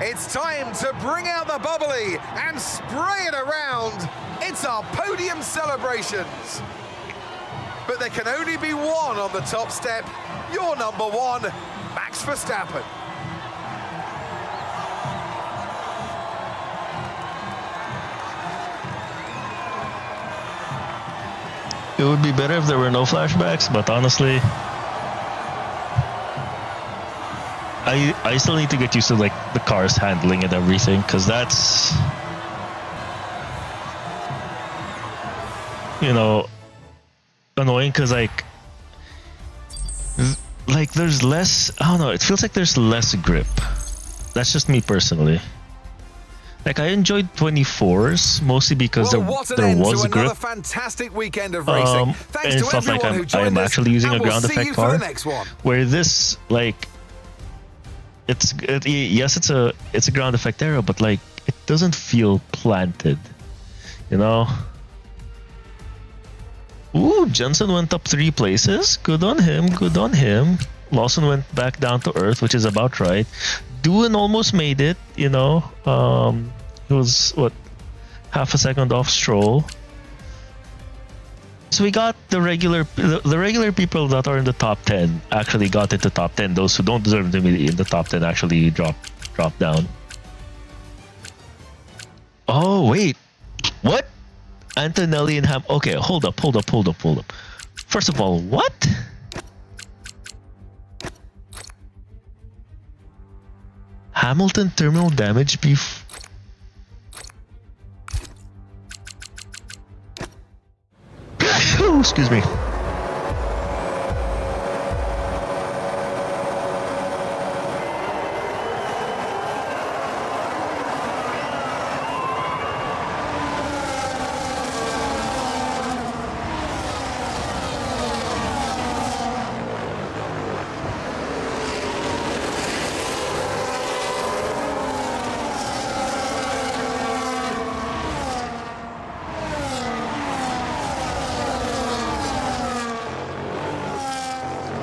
It's time to bring out the bubbly and spray it around. It's our podium celebrations. But there can only be one on the top step. Your number one, Max Verstappen. It would be better if there were no flashbacks, but honestly, I still need to get used to like the cars handling and everything, because that's, you know, annoying, because like there's less, I don't know, it feels like there's less grip. That's just me personally. Like, I enjoyed 24s mostly because Well, what an there end was to another grip. fantastic weekend of racing. And Thanks it to felt like everyone who I'm joined us, actually using a and we'll ground see effect you car. for the next one. Where this, like, yes, it's a ground effect era, but like it doesn't feel planted, you know. Ooh, Jensen went up 3 places. Good on him. Good on him. Lawson went back down to earth, which is about right. Doohan almost made it, you know. It was what, half a second off Stroll. So we got the regular people that are in the top 10 actually got into top 10. Those who don't deserve to be in the top 10 actually drop down. Oh wait, what? Antonelli and Ham. Okay, hold up. First of all, what? Hamilton terminal damage excuse me.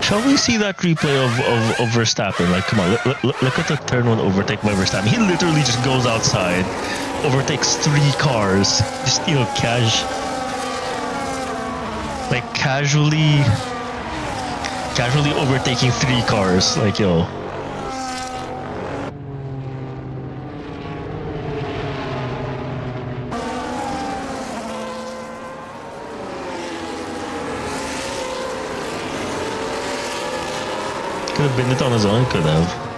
Shall we see that replay of Verstappen? Like, come on, look at the turn 1 overtake by Verstappen. He literally just goes outside, overtakes 3 cars, just, you know, casually overtaking 3 cars. Like, yo. Could have been it on his own, could have.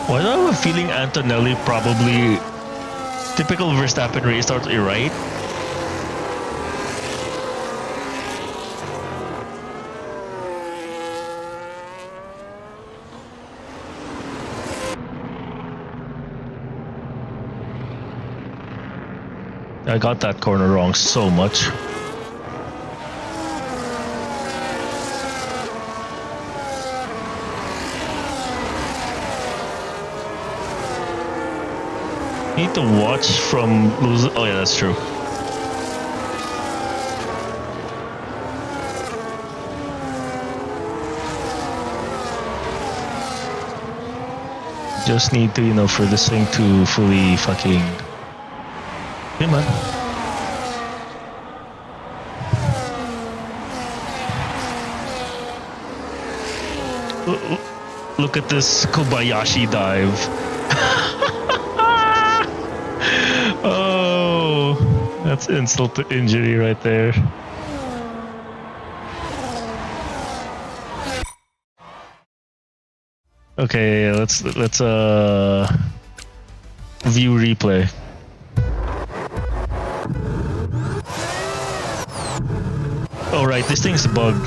Why do I have a feeling Antonelli probably typical Verstappen race starts right? I got that corner wrong so much. Need to watch from losing. Oh yeah, that's true. Just need to, you know, for this thing to fully fucking Hey, man. Look at this Kobayashi dive. Oh, that's insult to injury right there. Okay, let's view replay. Oh right, this thing's bugged.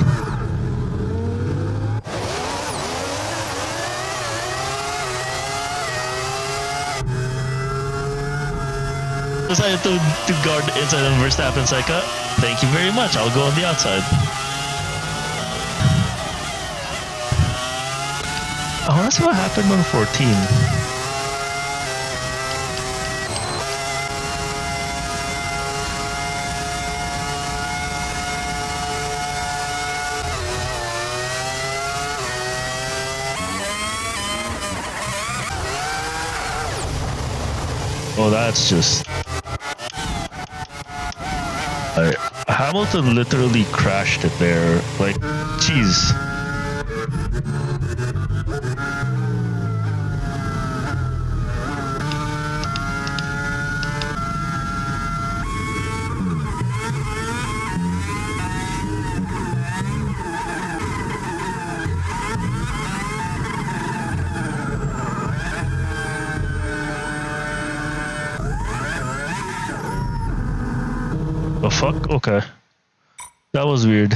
Decided to guard the inside and Verstappen's like, thank you very much, I'll go on the outside. I want to see what happened on 14. Oh, that's just... Hamilton literally crashed it there. Like, jeez. The fuck? Okay. That was weird.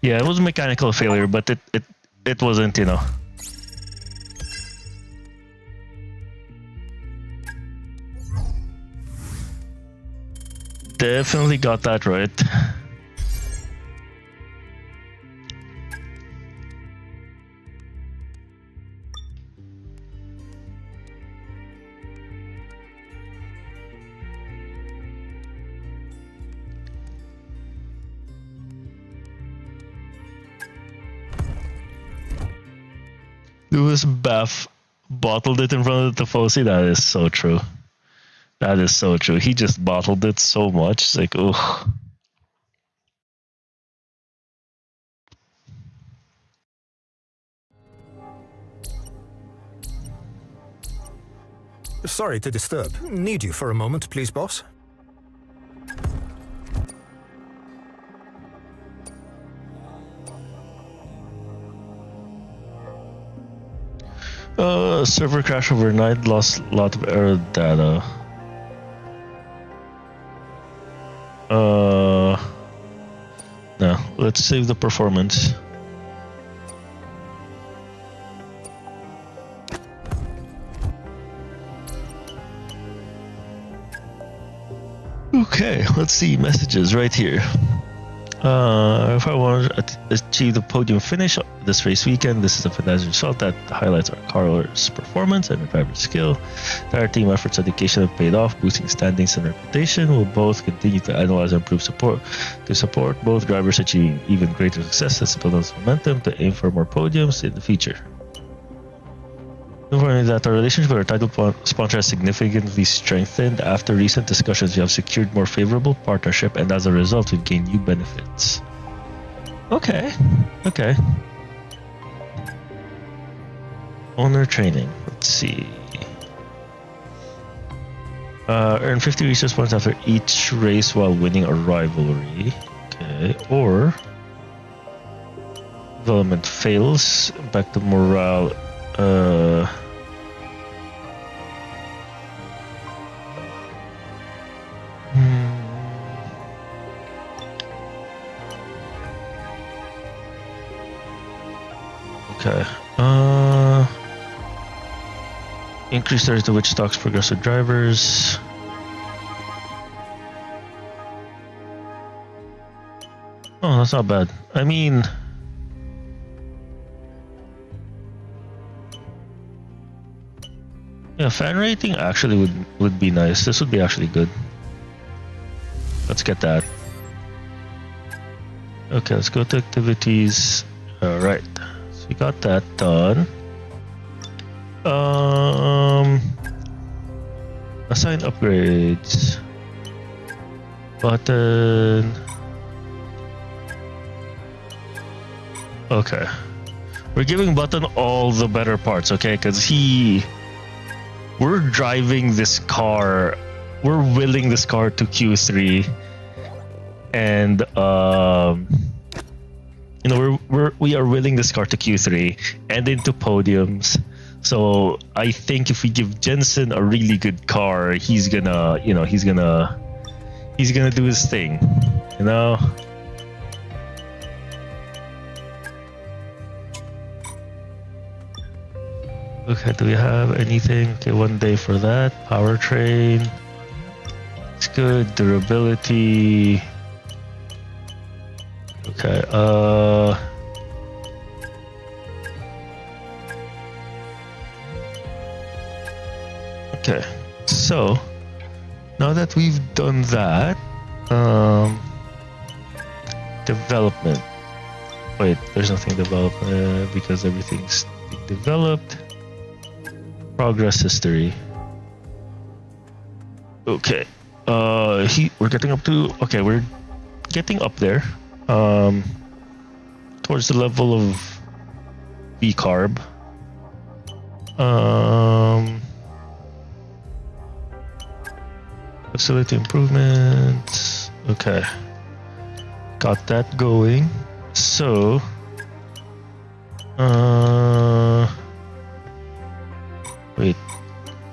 Yeah, it was a mechanical failure, but it wasn't, you know. Definitely got that right. Lewis Baff bottled it in front of the Tifosi. That is so true. That is so true. He just bottled it so much. It's like, ugh. Sorry to disturb. Need you for a moment, please, boss? Server crash overnight, lost a lot of error data. No, let's save the performance. Okay, let's see messages right here. If I want to achieve the podium finish this race weekend, this is a fantastic result that highlights our car's performance and our driver's skill. Our team efforts and dedication have paid off, boosting standings and reputation. We'll both continue to analyze and improve support both drivers achieving even greater success and build on momentum to aim for more podiums in the future. Informing that our relationship with our title sponsor has significantly strengthened after recent discussions. We have secured more favorable partnership, and as a result, we've gained new benefits. Okay. Owner training. Let's see. Earn 50 research points after each race while winning a rivalry. Okay. Or development fails. Back to morale. Okay. Increase the rate to which stocks progressive drivers. Oh, that's not bad. I mean, yeah, fan rating actually would be nice. This would be actually good. Let's get that. Okay, let's go to activities. All right, so we got that done. Assign upgrades. Button. Okay. We're giving Button all the better parts, okay? Because we're driving this car, we're willing this car to Q3, and you know, we are willing this car to Q3 and into podiums. So I think if we give Jensen a really good car, he's gonna do his thing, you know. Okay, do we have anything? Okay, 1 day for that. Powertrain. It's good. Durability. Okay, okay, so now that we've done that, development. Wait, there's nothing development because everything's being developed. Progress history. Okay. We're getting up to. Okay, we're getting up there. Towards the level of B carb. Facility improvements. Okay. Got that going. So. Wait,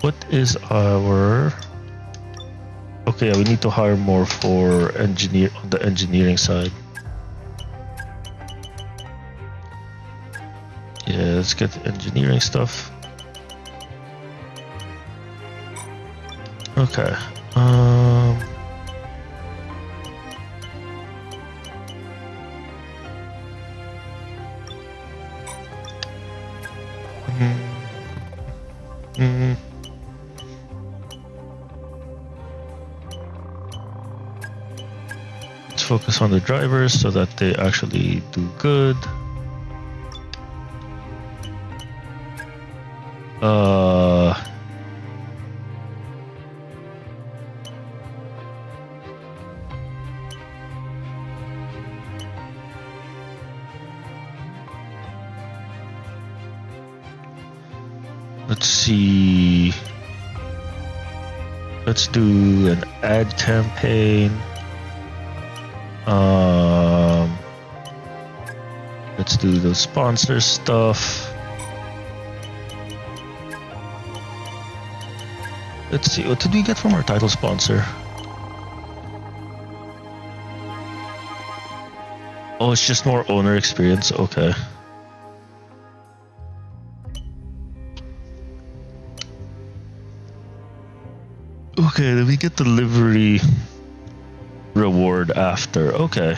what is our... Okay, yeah, we need to hire more for on the engineering side. Yeah, let's get the engineering stuff. Okay. Let's focus on the drivers so that they actually do good. Let's see. Let's do an ad campaign. Let's do the sponsor stuff. Let's see, what did we get from our title sponsor? Oh, it's just more owner experience. Okay. Okay, then we get the livery reward after. Okay.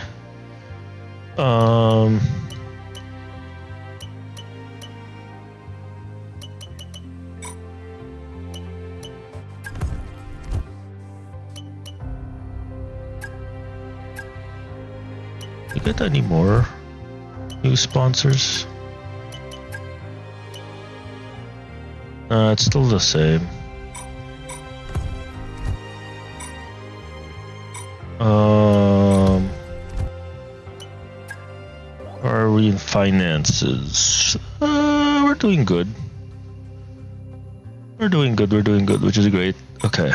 You get any more new sponsors? It's still the same. Are we in finances? We're doing good. We're doing good, which is great. Okay.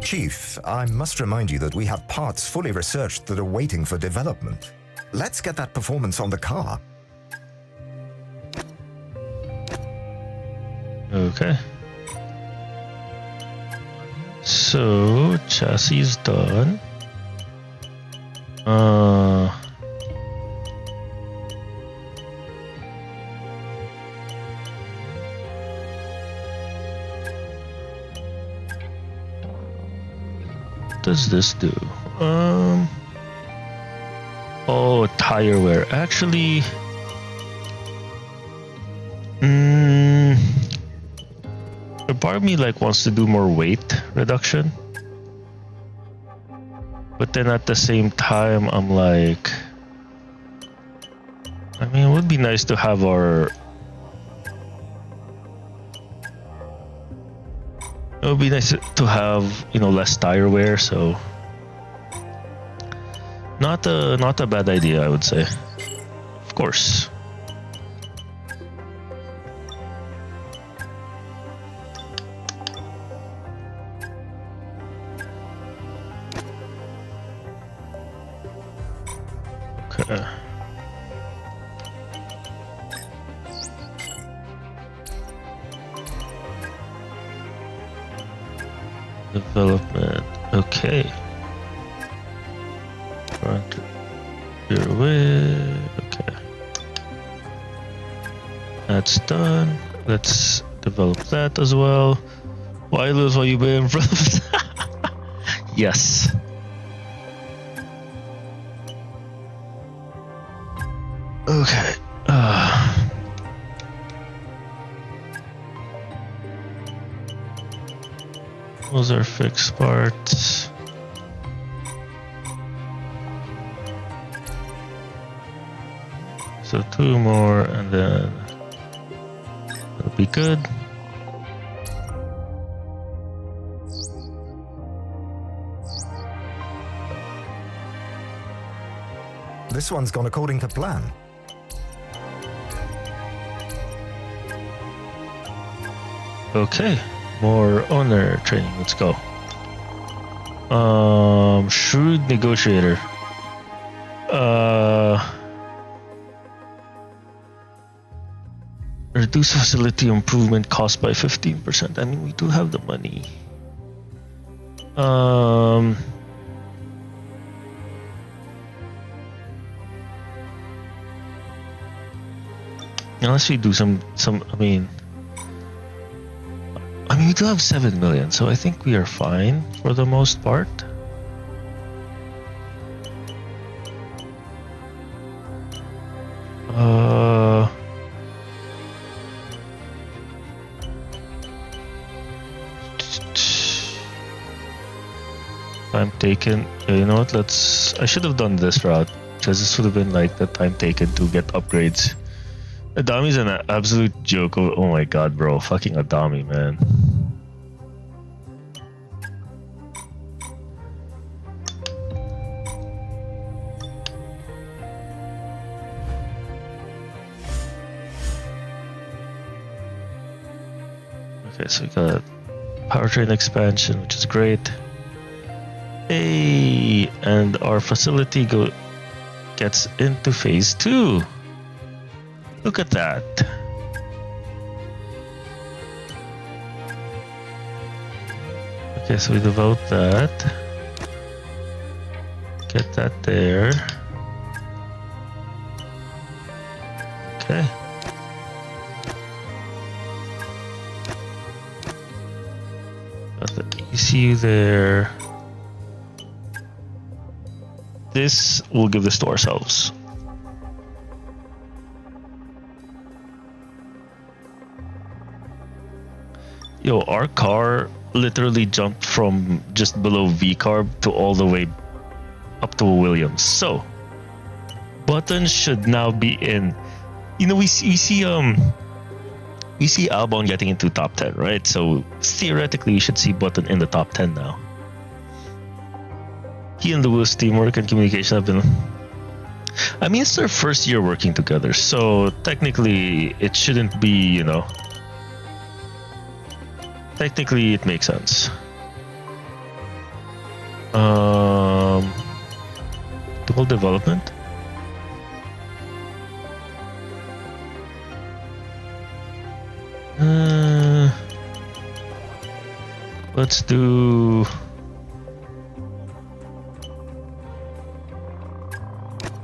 Chief, I must remind you that we have parts fully researched that are waiting for development. Let's get that performance on the car. Okay. So, chassis is done. What does this do? Oh, tire wear. Actually, a part of me wants to do more weight reduction, but then at the same time I'm like, I mean, it would be nice to have our It would be nice to have, you know, less tire wear, so not a bad idea, I would say. Of course. Okay. Development. Okay. Front rear wheel. Okay. That's done. Let's develop that as well. Why lose while you be in front? Yes. Okay. Those are fixed parts. So 2 more and then it'll be good. This one's gone according to plan. Okay, more owner training. Let's go. Shrewd negotiator. Reduce facility improvement cost by 15%. I mean, we do have the money. Unless we do some, I mean, we do have 7 million, so I think we are fine for the most part. Time taken. Yeah, you know what? I should have done this route because this would have been like the time taken to get upgrades. Adami's an absolute joke. Oh my god, bro. Fucking Adami, man. Okay, so we got powertrain expansion, which is great. Hey, and our facility gets into phase 2. Look at that. Okay, so we develop that. Get that there. Okay. Got the ECU there. This we'll give this to ourselves. Yo, our car literally jumped from just below V-carb to all the way up to a Williams. So, Button should now be in. You know, we see Albon getting into top 10, right? So theoretically, we should see Button in the top 10 now. He and Lewis' teamwork and communication have been. I mean, it's their first year working together, so technically, it shouldn't be, you know. Technically, it makes sense. Dual development. Let's do.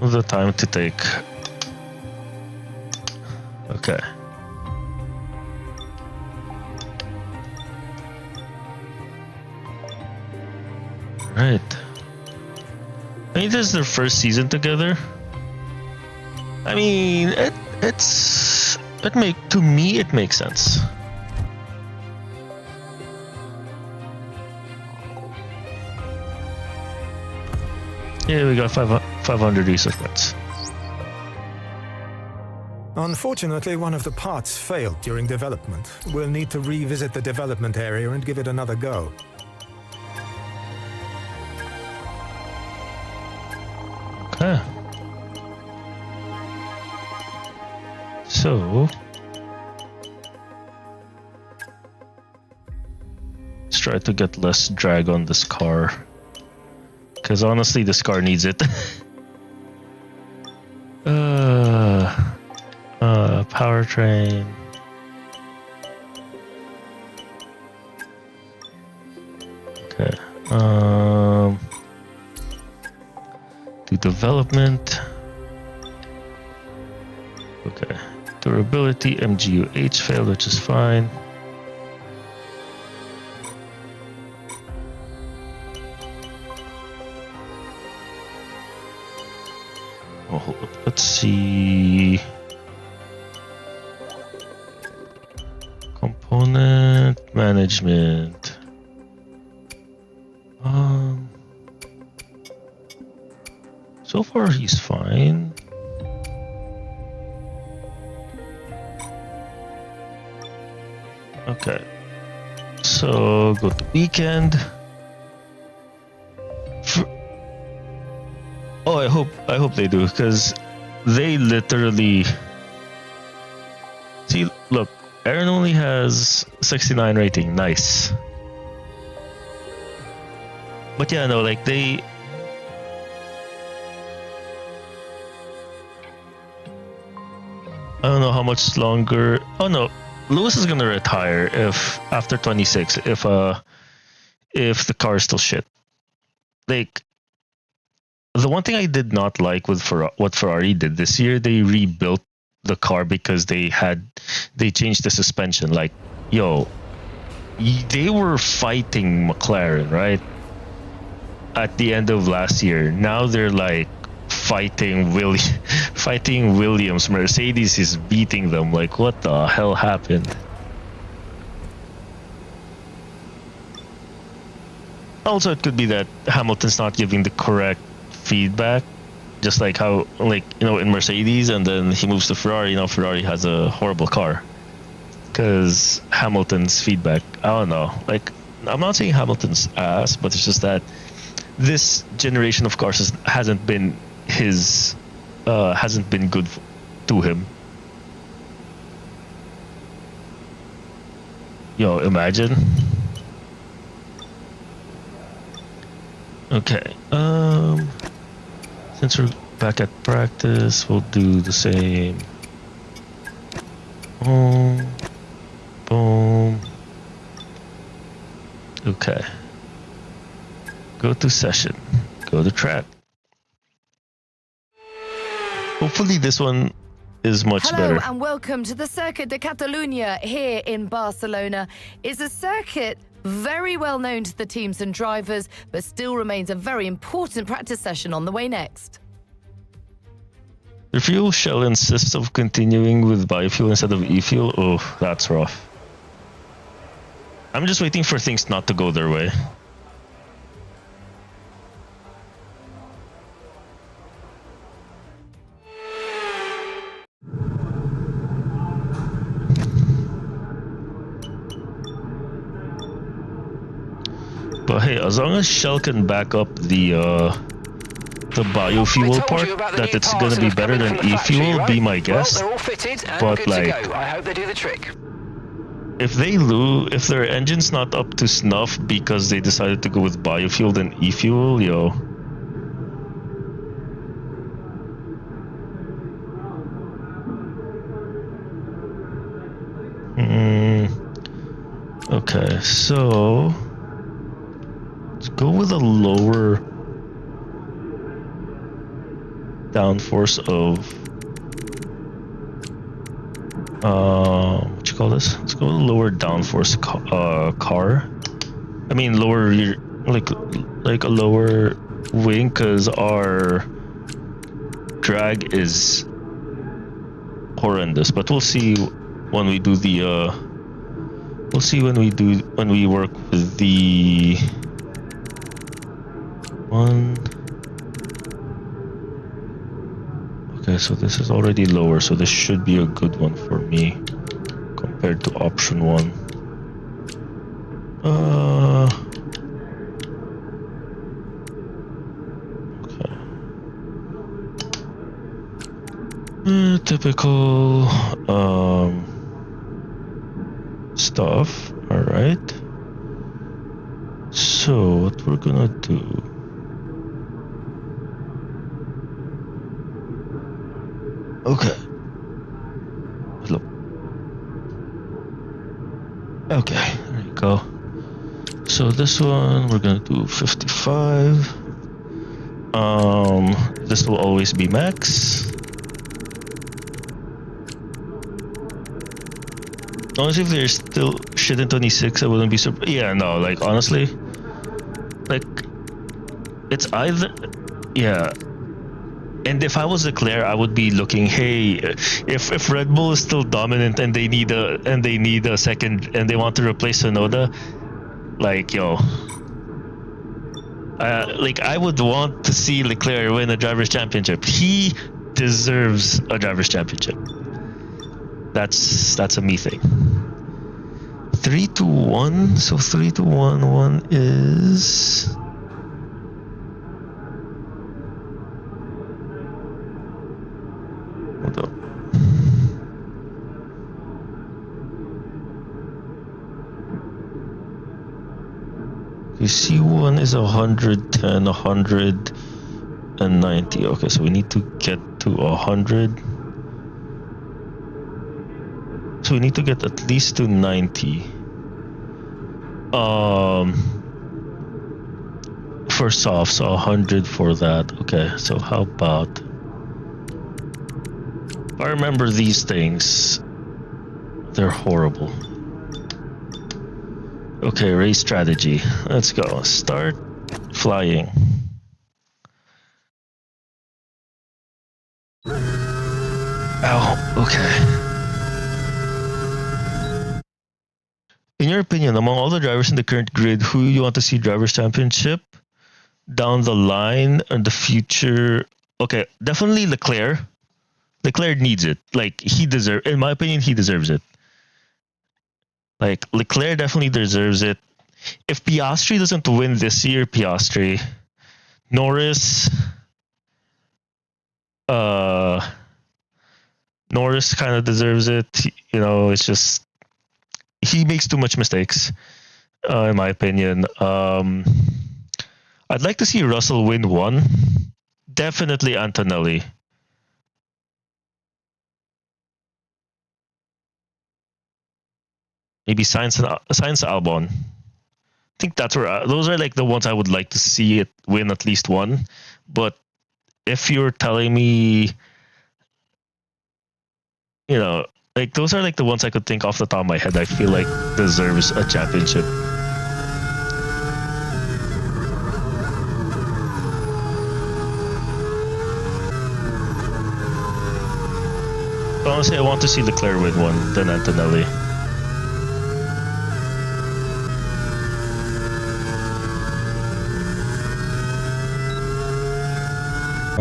The time to take. Okay. Right. I mean, this is their first season together. I mean, it makes sense. Yeah, we got 500 research points. Unfortunately, one of the parts failed during development. We'll need to revisit the development area and give it another go. Okay. So... let's try to get less drag on this car. Because honestly, this car needs it. Powertrain. Okay. Do development. Okay. Durability, MGUH failed, which is fine. Oh, hold up. Let's see. Component management. So far he's fine. Okay. So go to weekend. Oh, I hope they do, because they literally see. Look, Aaron only has 69 rating. Nice. But yeah, no, like they. I don't know how much longer. Oh no, Lewis is gonna retire if after 26 if the car is still shit. Like, the one thing I did not like with what Ferrari did this year, they rebuilt the car because they changed the suspension. Like, yo, they were fighting McLaren, right? At the end of last year. Now they're like fighting Williams. Mercedes is beating them. Like, what the hell happened? Also, it could be that Hamilton's not giving the correct feedback, just like how, like, you know, in Mercedes, and then he moves to Ferrari. You know, Ferrari has a horrible car because Hamilton's feedback. I don't know. Like, I'm not saying Hamilton's ass, but it's just that this generation of cars hasn't been good to him. Yo, imagine. Okay. Since we're back at practice, we'll do the same. Boom. Boom. Okay. Go to session. Go to track. Hopefully this one is much better. Hello and welcome to the Circuit de Catalunya here in Barcelona. It's a circuit very well known to the teams and drivers, but still remains a very important practice session on the way next. The fuel shell insists of continuing with biofuel instead of e-fuel. Oh, that's rough. I'm just waiting for things not to go their way. But hey, as long as Shell can back up the biofuel part, that it's going to be better than e-fuel, be my guess. Well, they're all fitted and but good like, to go. I hope they do the trick. If their engine's not up to snuff because they decided to go with biofuel than e-fuel, yo. Okay, so let's go with a lower downforce of what you call this? Let's go with a lower downforce car. I mean lower rear, like a lower wing, because our drag is horrendous. But we'll see when we do the we'll see when we work with the one. Okay, Okay, so this is already lower, so this should be a good one for me compared to option 1. Okay. Typical stuff. All right. So what we're gonna do? Okay. Hello. Okay, there you go. So this one we're gonna do 55. This will always be max. Honestly, if there's still shit in 26, I wouldn't be surprised. Yeah, no, like honestly, like it's either, yeah. And if I was Leclerc, I would be looking, hey, if Red Bull is still dominant and they need a second and they want to replace Sonoda, like yo, like I would want to see Leclerc win a drivers' championship. He deserves a drivers' championship. That's a me thing. 3-1. So 3-1. One is. Hold up. Okay, C1 is 110, 190. Okay, so we need to get to 100. So we need to get at least to 90. For soft, so 100 for that. Okay, so how about I remember these things. They're horrible. Okay, race strategy. Let's go. Start flying. Ow, okay. In your opinion, among all the drivers in the current grid, who you want to see drivers' championship down the line in the future? Okay, definitely Leclerc. Leclerc needs it. Like in my opinion, he deserves it. Like Leclerc definitely deserves it. If Piastri doesn't win this year, Piastri, Norris kind of deserves it. You know, it's just he makes too much mistakes, in my opinion. I'd like to see Russell win one. Definitely Antonelli. Maybe Sainz Albon. I think that's where those are like the ones I would like to see it win at least one. But if you're telling me, you know, like those are like the ones I could think off the top of my head I feel like deserves a championship. Honestly, I want to see Leclerc win one, then Antonelli.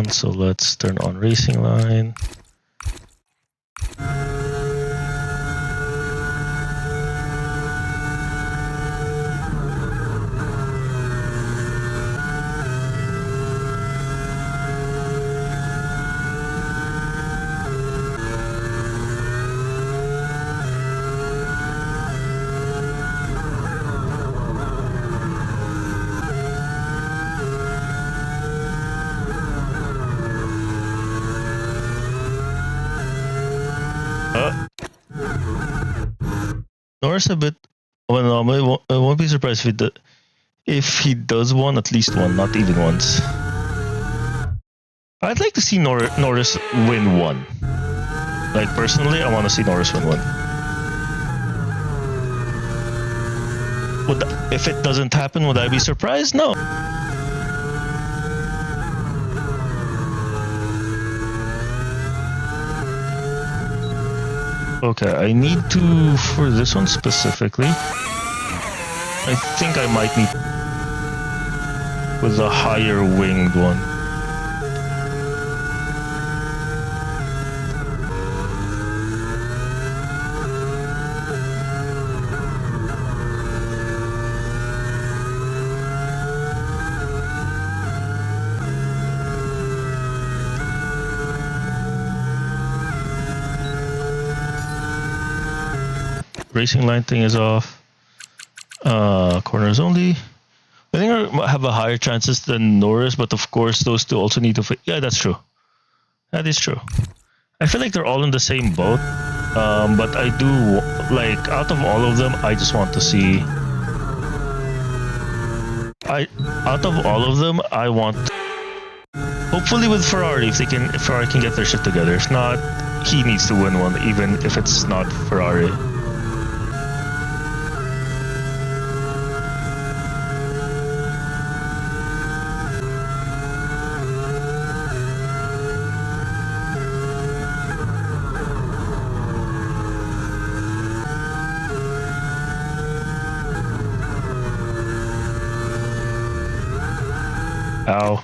So let's turn on racing line. Norris a bit. Well, no, I won't be surprised if he does one, at least one, not even once. I'd like to see Norris win one. Like personally, I want to see Norris win one. If it doesn't happen, would I be surprised? No. Okay, I need to, for this one specifically, I think I might need with a higher winged one. racing line thing is off. Corners only. I think I have a higher chances than Norris, but of course those two also need to. Yeah, that's true. That is true. I feel like they're all in the same boat. But I do like out of all of them, I just want to see. Out of all of them, I want. Hopefully with Ferrari, if Ferrari can get their shit together. If not, he needs to win one, even if it's not Ferrari. Ow.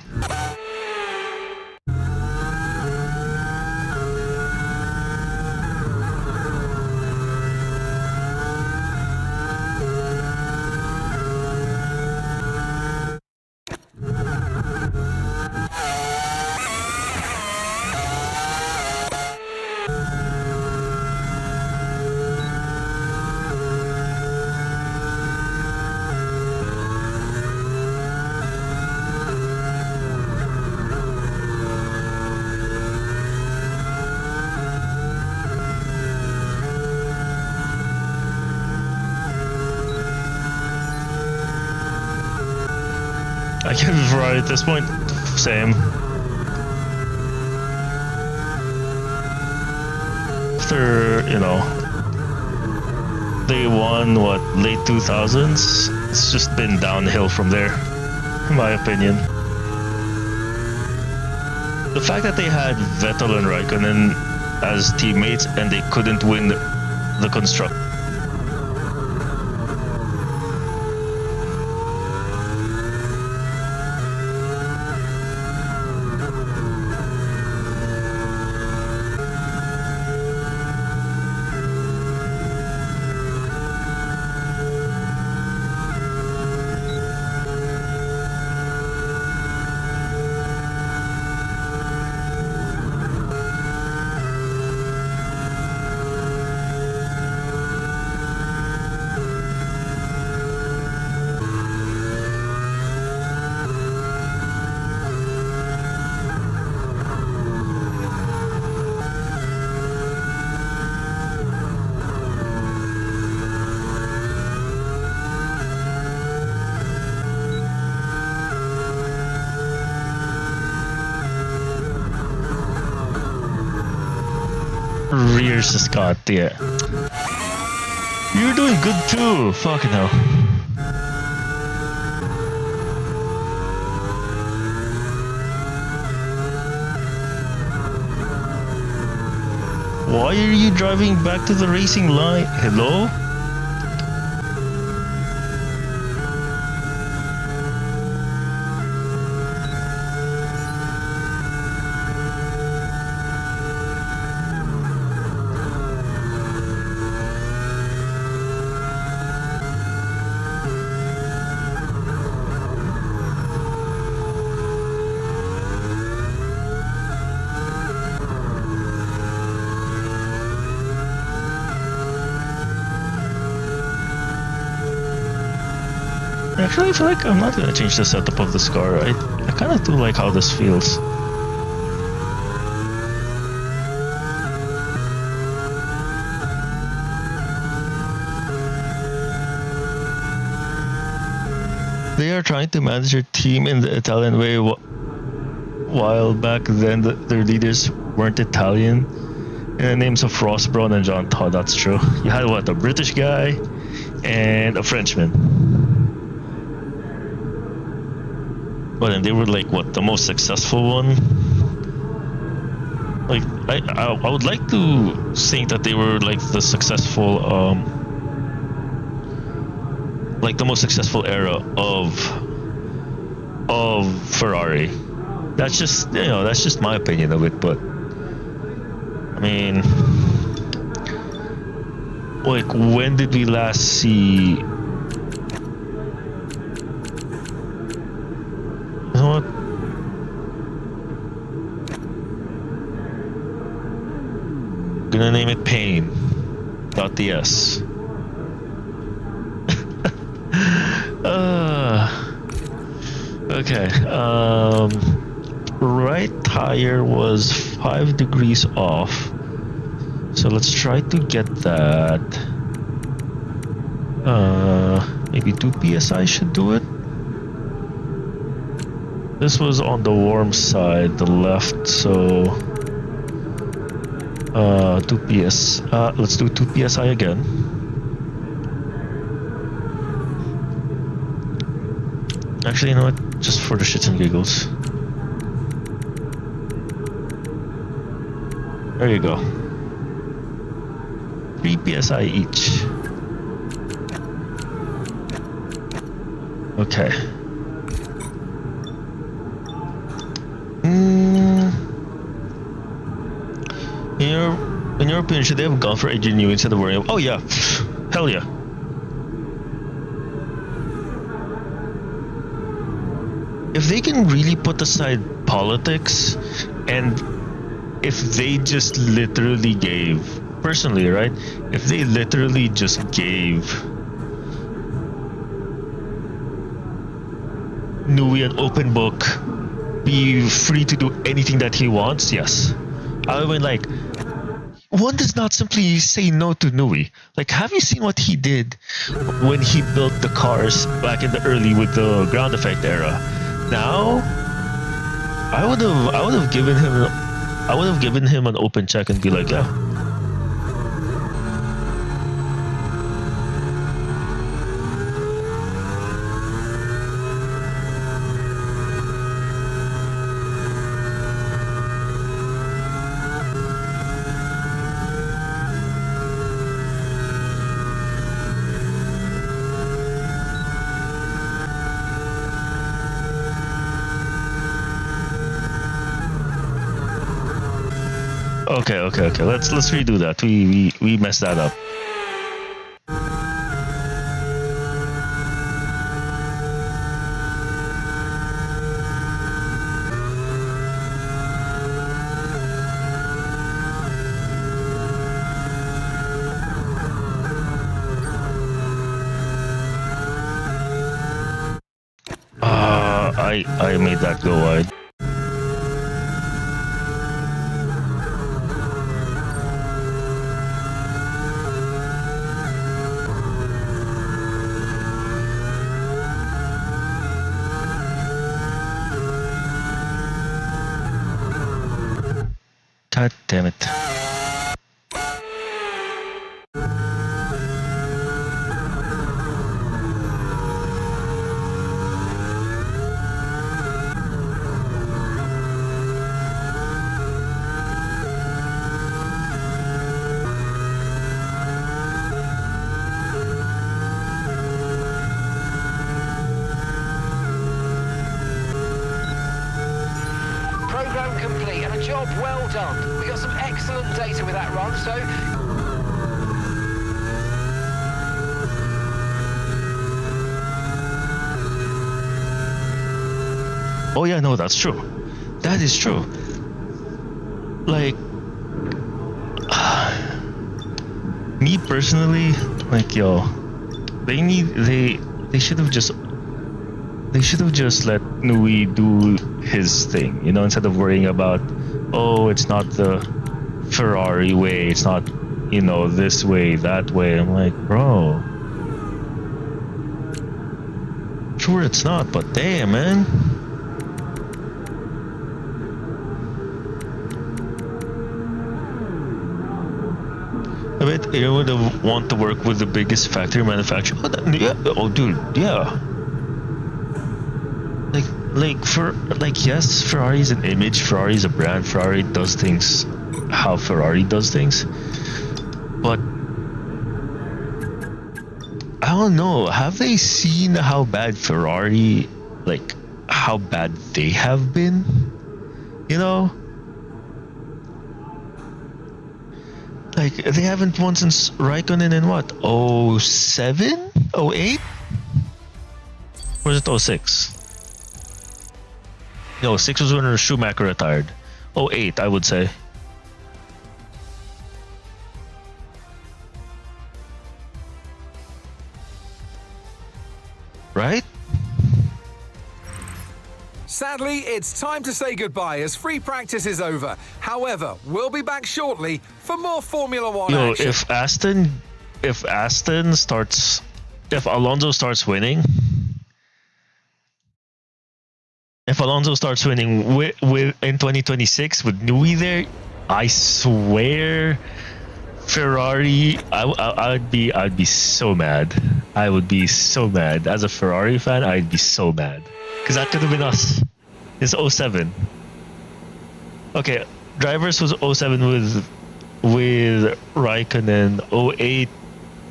I give Ferrari at this point, same. After, you know, they won, what, late 2000s? It's just been downhill from there, in my opinion. The fact that they had Vettel and Raikkonen as teammates and they couldn't win the constructor. Rears just got yeah. You're doing good too. Fucking hell. Why are you driving back to the racing line? Hello? Actually, I feel like I'm not gonna change the setup of this car. I kind of do like how this feels. They are trying to manage their team in the Italian way. While back then their leaders weren't Italian. And the names of Ross Brown and John Todd, that's true. You had what, a British guy and a Frenchman. But and they were like what, the most successful one? Like I would like to think that they were like the successful like the most successful era of Ferrari. That's just, you know, that's just my opinion of it, but I mean, like, when did we last see? You know what? I'm gonna name it Pain.ds. Okay. Right tire was 5 degrees off. So let's try to get that. Maybe 2 psi should do it. This was on the warm side, the left, so 2 ps. Let's do 2 psi again. Actually, you know what? Just for the shits and giggles. There you go. 3 psi each. Okay. In your opinion, should they have gone for Adrian Newey instead of worrying? Oh yeah, hell yeah. If they can really put aside politics, and if they just literally gave, personally, right? If they literally just gave Newey an open book, be free to do anything that he wants, yes. I mean, like, one does not simply say no to Newey. Like, have you seen what he did when he built the cars back in the early with the ground effect era? Now, I would have given him an open check and be like, yeah. Okay. Let's redo that. We messed that up. I made that go wide. God damn it. Program complete and a job well done. We got some excellent data with that run, so Oh yeah, no, that's true. That is true. Like, me personally, like, yo, they should have just let Newey do his thing, you know, instead of worrying about, oh, it's not the Ferrari way, it's not, you know, this way, that way. I'm like, bro, sure it's not, but damn, man. I bet you would want to work with the biggest factory manufacturer. Oh, dude, yeah. Yes, Ferrari is an image. Ferrari is a brand. Ferrari does things how Ferrari does things. But I don't know. Have they seen how bad Ferrari, like, how bad they have been? You know? Like, they haven't won since Raikkonen in what? 07? 08? Or is it 06? No, 6 was when Schumacher retired. 08, I would say. Right? Sadly, it's time to say goodbye as free practice is over. However, we'll be back shortly for more Formula One Yo, action. if Alonso starts winning, with in 2026 with Newey there, I swear, Ferrari, I'd be so mad. I would be so mad as a Ferrari fan. I'd be so mad because that could have been us. It's 07. Okay, drivers was 07 with Raikkonen. 08.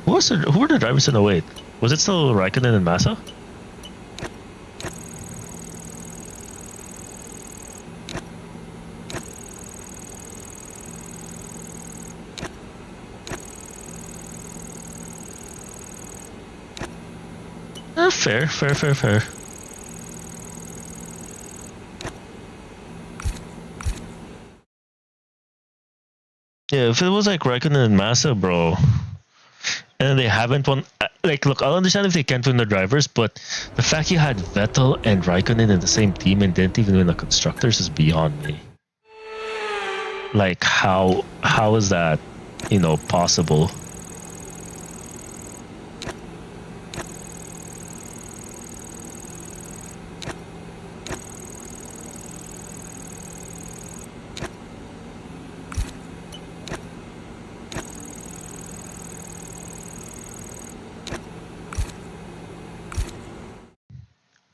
Who were the drivers in 08? Was it still Raikkonen and Massa? Fair. Yeah, if it was like Raikkonen and Massa, bro, and they haven't won, like, look, I'll understand if they can't win the drivers, but the fact you had Vettel and Raikkonen in the same team and didn't even win the constructors is beyond me. Like, how is that, possible?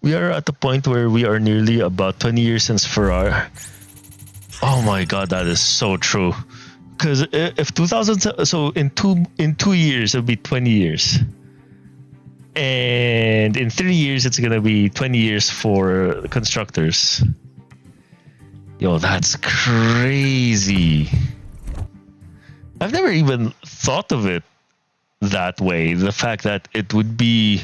We are at the point where we are nearly about 20 years since Ferrari. Oh my god, that is so true. Because if 2000, so in 2 years it'll be 20 years, and in 3 years it's gonna be 20 years for constructors. Yo, that's crazy. I've never even thought of it that way. The fact that it would be,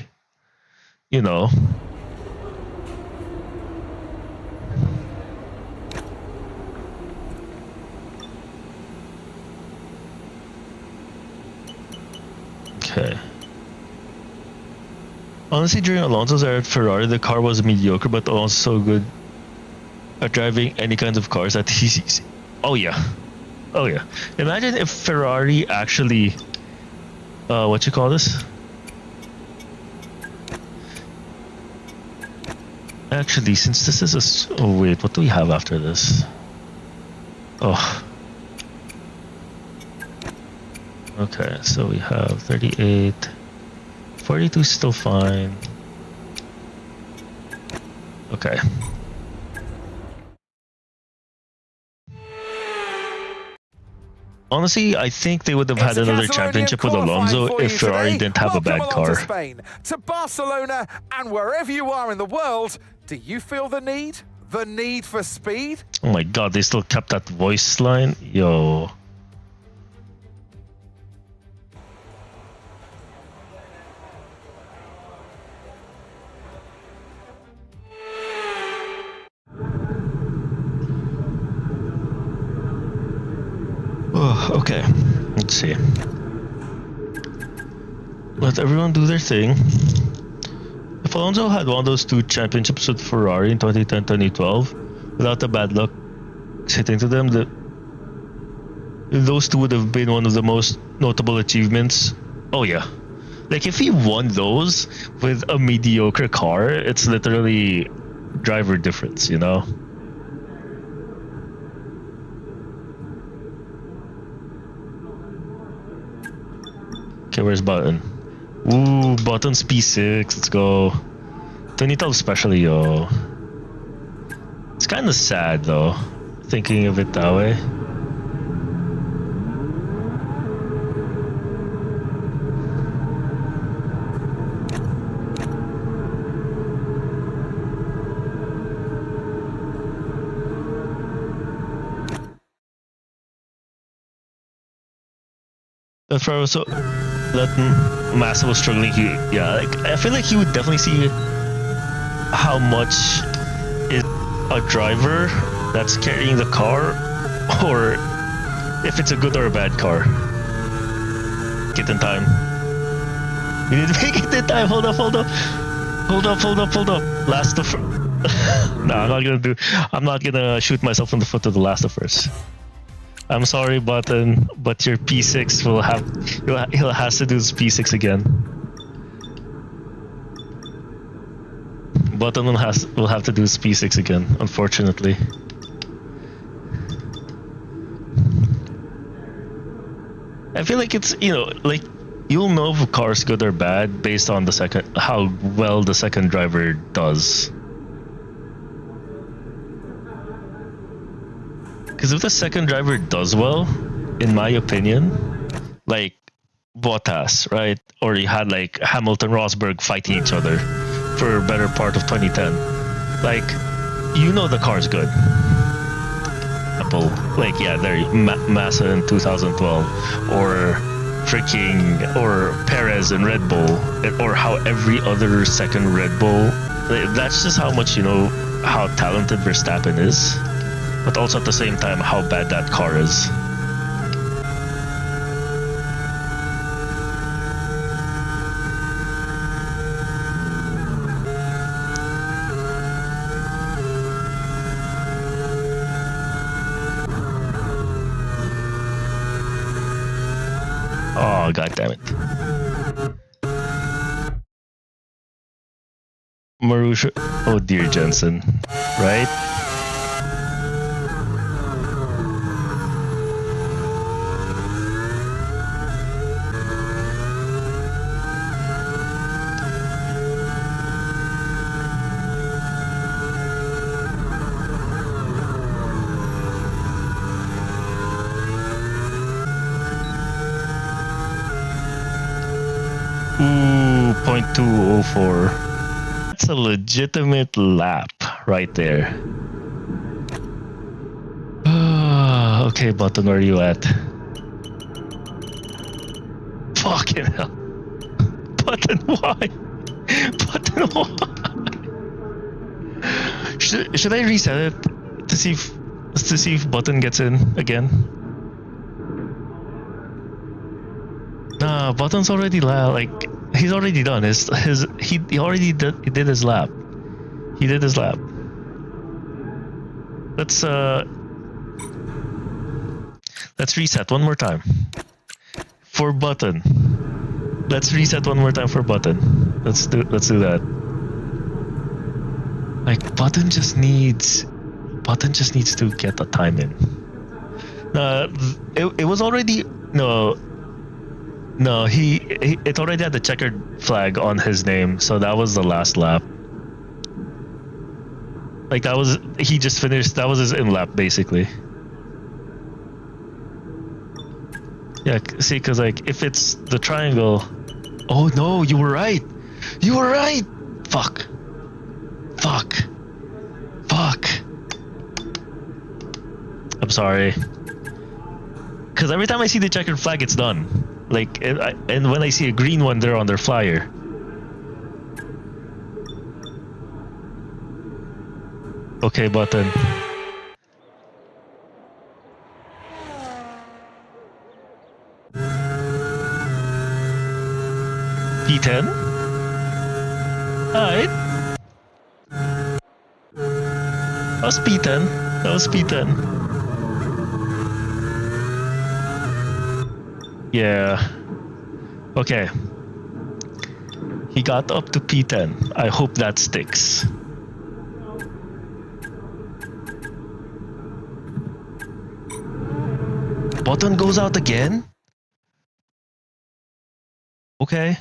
Okay. Honestly, during Alonso's era at Ferrari, the car was mediocre, but also so good at driving any kinds of cars that he's. Oh yeah. Imagine if Ferrari actually, what you call this? Actually, since this is a. Oh wait, what do we have after this? Oh. Okay, so we have 38, 42 is still fine. Okay. Honestly, I think they would have had another championship with Alonso if Ferrari didn't have a bad car. To Spain, to Barcelona, and wherever you are in the world, do you feel the need? The need for speed? Oh my god, they still kept that voice line? Yo. Oh, okay, let's see. Let everyone do their thing. If Alonso had won those 2 championships with Ferrari in 2010-2012, without the bad luck hitting to them, those 2 would have been one of the most notable achievements. Oh yeah. Like, if he won those with a mediocre car, it's literally driver difference, Okay, where's Button? Ooh, Button's P6. Let's go. 2012 especially, yo. It's kind of sad, though, thinking of it that way. That Ferrari was so... That Massa was struggling. I feel like he would definitely see how much is a driver that's carrying the car, or if it's a good or a bad car. Get in time. We need to make it in time. Hold up. Last No, I'm not gonna shoot myself in the foot to the last of us. I'm sorry, Button, but your P6 will have he'll has to do his P6 again. Button will have to do his P6 again, unfortunately. I feel like it's, you know, like you'll know if a car's good or bad based on how well the second driver does. Because if the second driver does well, in my opinion, like Bottas, right? Or you had like Hamilton, Rosberg fighting each other for a better part of 2010. Like, you know the car's good. Apple, like, yeah, there, Massa in 2012, or Perez in Red Bull, or how every other second Red Bull. That's just how much you know how talented Verstappen is. But also at the same time, how bad that car is. Oh, god damn it. Marusha. Oh dear, Jensen. Right? Ooh, 0.204. That's a legitimate lap right there. Okay, Button, where are you at? Fucking hell. Button, why? Button, why? Should I reset it to see if Button gets in again? Nah, Button's already he's already done he did his lap. He did his lap. Let's reset one more time for Button. Let's reset one more time for Button. Let's do that. Like, Button just needs to get the time in. It was already No, it already had the checkered flag on his name, so that was the last lap. Like, he just finished, that was his in lap basically. Yeah, see, because like if it's the triangle, oh no, you were right. Fuck. I'm sorry. Because every time I see the checkered flag, it's done. Like, and when I see a green one, they're on their flyer. Okay, Button. P10? Alright. That was P10. Yeah. Okay. He got up to P10. I hope that sticks. Button goes out again? Okay.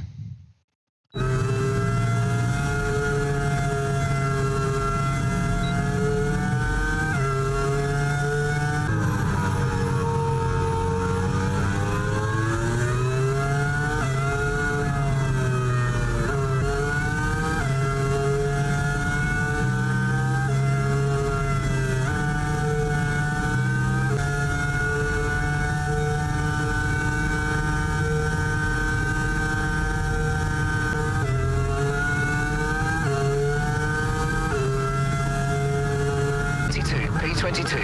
P22.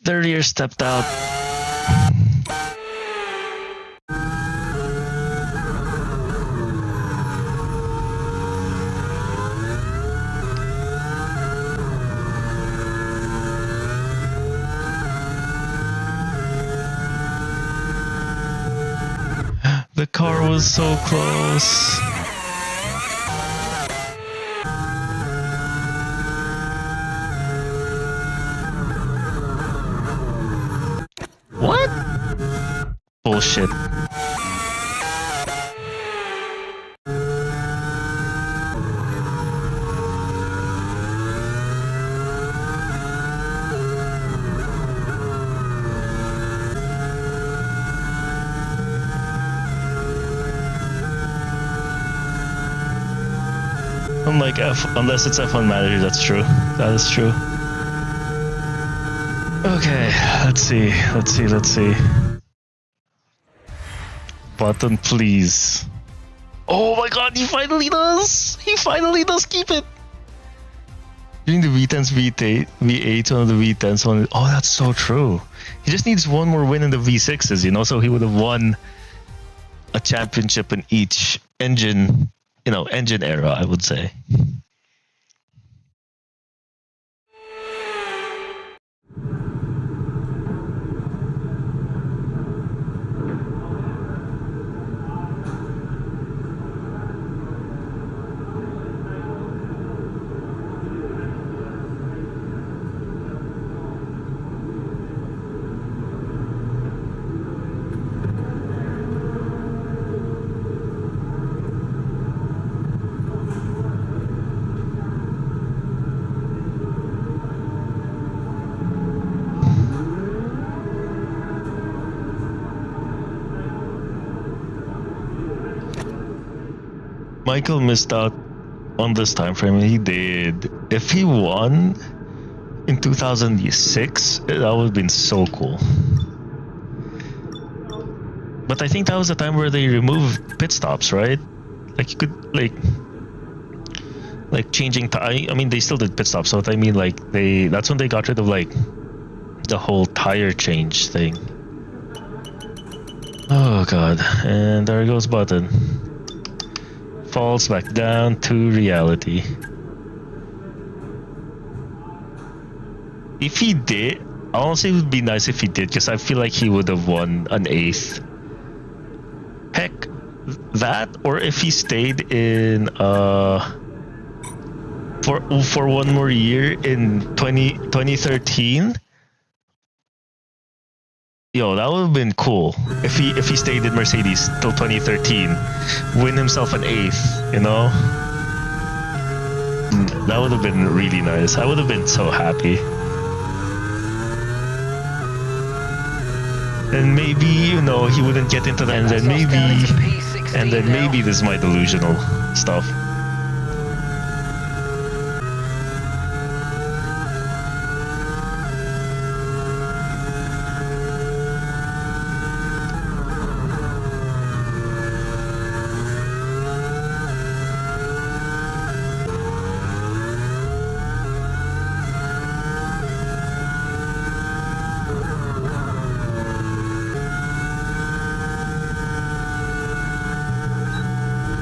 30 years stepped out. car was so close. What? Bullshit. Unlike unless it's F1 Manager, that's true. That is true. Okay, let's see. Button, please. Oh my god, he finally does! He finally does keep it! During the V10s, V8, one of the V10s, one. Oh, that's so true. He just needs one more win in the V6s, you know, so he would have won a championship in each engine, engine era, I would say. Michael missed out on this time frame. He did. If he won in 2006, that would have been so cool. But I think that was the time where they removed pit stops, right? Like you could like changing time. I mean, they still did pit stops. So I mean, that's when they got rid of the whole tire change thing. Oh god! And there goes Button. Falls back down to reality. If he did, honestly, it would be nice if he did, because I feel like he would have won an 8th. Heck, that, or if he stayed in for one more year in 2013. Yo, that would have been cool if he stayed in Mercedes till 2013, win himself an 8th, you know? That would have been really nice. I would have been so happy. And maybe, he wouldn't get into that, and then maybe this is my delusional stuff.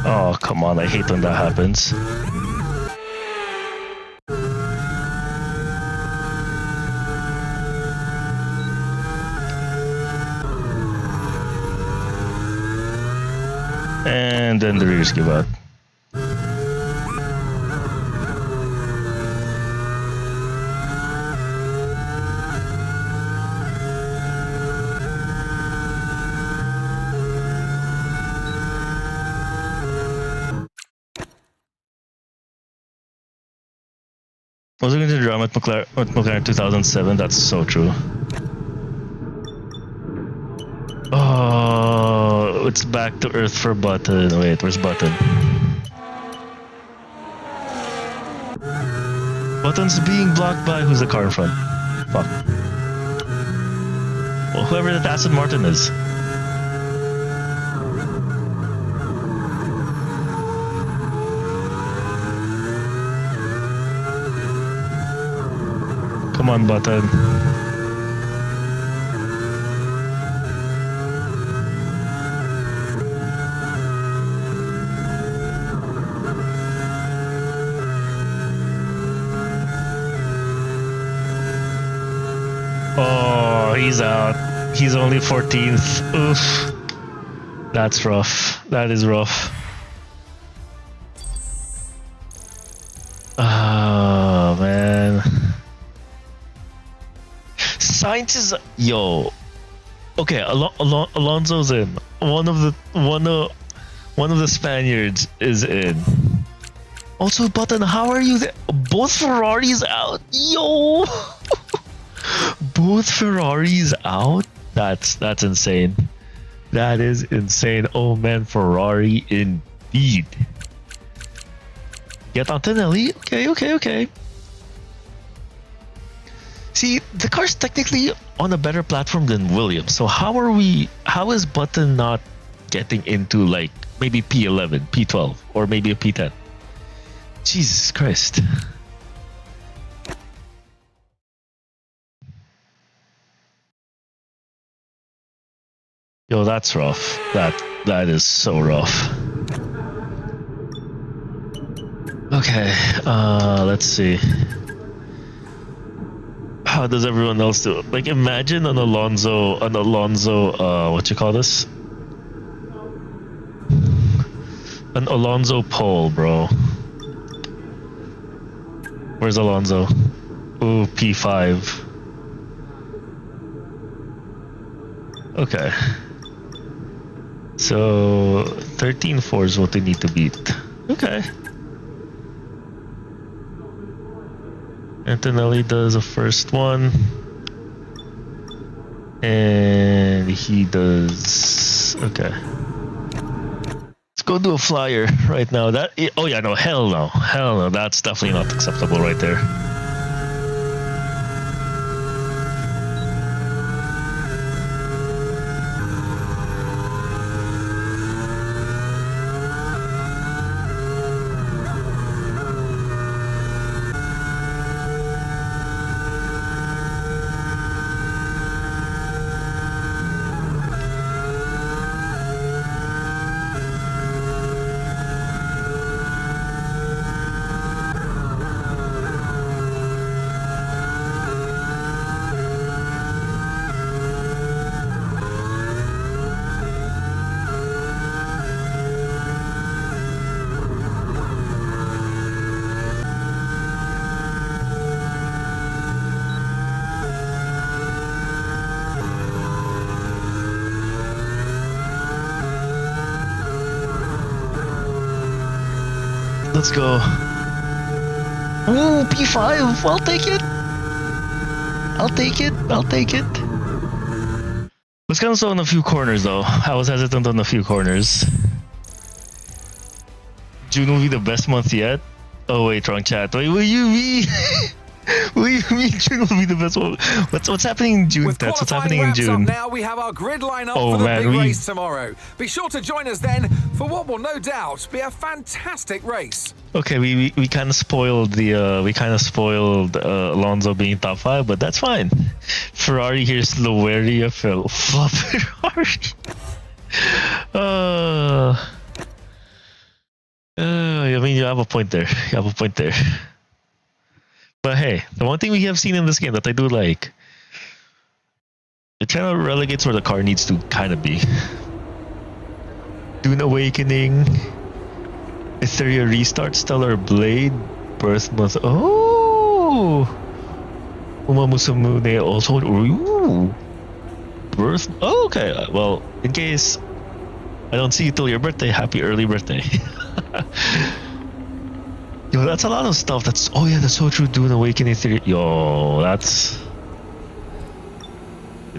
Oh, come on, I hate when that happens. And then the rears give out. Was it going to drama at McLaren 2007? That's so true. Oh, it's back to earth for Button. Wait, where's Button? Button's being blocked by who's the car in front? Fuck. Well, whoever that Aston Martin is. Come on, Button. Oh, he's out. He's only 14th. Oof. That's rough. That is rough. Oh man. Science is yo. Okay, Alonso's in. One of the Spaniards is in. Also, Button, how are you there? Both Ferraris out. Yo. Both Ferraris out. That's insane. That is insane. Oh man, Ferrari indeed. Get Antonelli. Okay. See, the car's technically on a better platform than Williams. So how is Button not getting into like maybe P11, P12, or maybe a P10? Jesus Christ. Yo, that's rough. That is so rough. Okay, let's see. How does everyone else do it? Like, imagine an Alonso, what you call this? An Alonso pole, bro. Where's Alonso? Ooh, P5. Okay. So 13.4 is what they need to beat. Okay. Antonelli does the first one. And he does... Okay. Let's go do a flyer right now. Oh yeah, no, hell no. Hell no, that's definitely not acceptable right there. Let's go. Ooh, P5. I'll take it. I'll take it. Was kind of slow in a few corners though. I was hesitant on a few corners. June will be the best month yet. Oh wait, wrong chat. Wait, what do you mean? What do you mean June will be the best one? What's happening in June? That's what's happening in June. Now we have our grid line up Oh, for the man, big we- race tomorrow. Be sure to join us then for what will no doubt be a fantastic race. Okay, we kind of spoiled Alonso being top 5, but that's fine. Ferrari here's Sloweria flop Ferrari. I mean, you have a point there. But hey, the one thing we have seen in this game that I do like, it kind of relegates where the car needs to kind of be. Dune Awakening, Etheria Restart, Stellar Blade, Birth Month. Oh! Uma Musamune also. Ooh! Birth. Oh, okay. Well, in case I don't see you till your birthday, happy early birthday. Yo, that's a lot of stuff. Oh yeah, that's so true. Dune Awakening Etheria. Yo, that's.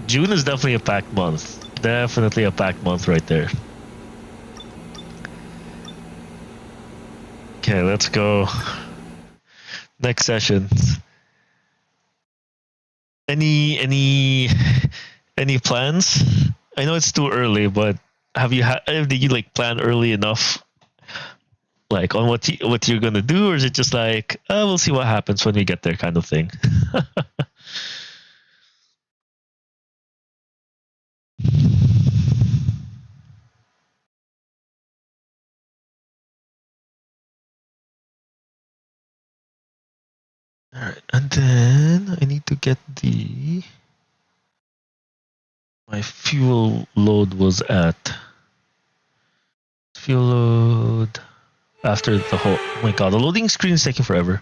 June is definitely a packed month. Definitely a packed month right there. Okay, let's go. Next session. Any plans? I know it's too early, but did you like plan early enough, like on what you're gonna do, or is it just like we'll see what happens when we get there kind of thing? Alright, and then I need to get my fuel load was at fuel load after the whole. Oh my god, the loading screen is taking forever.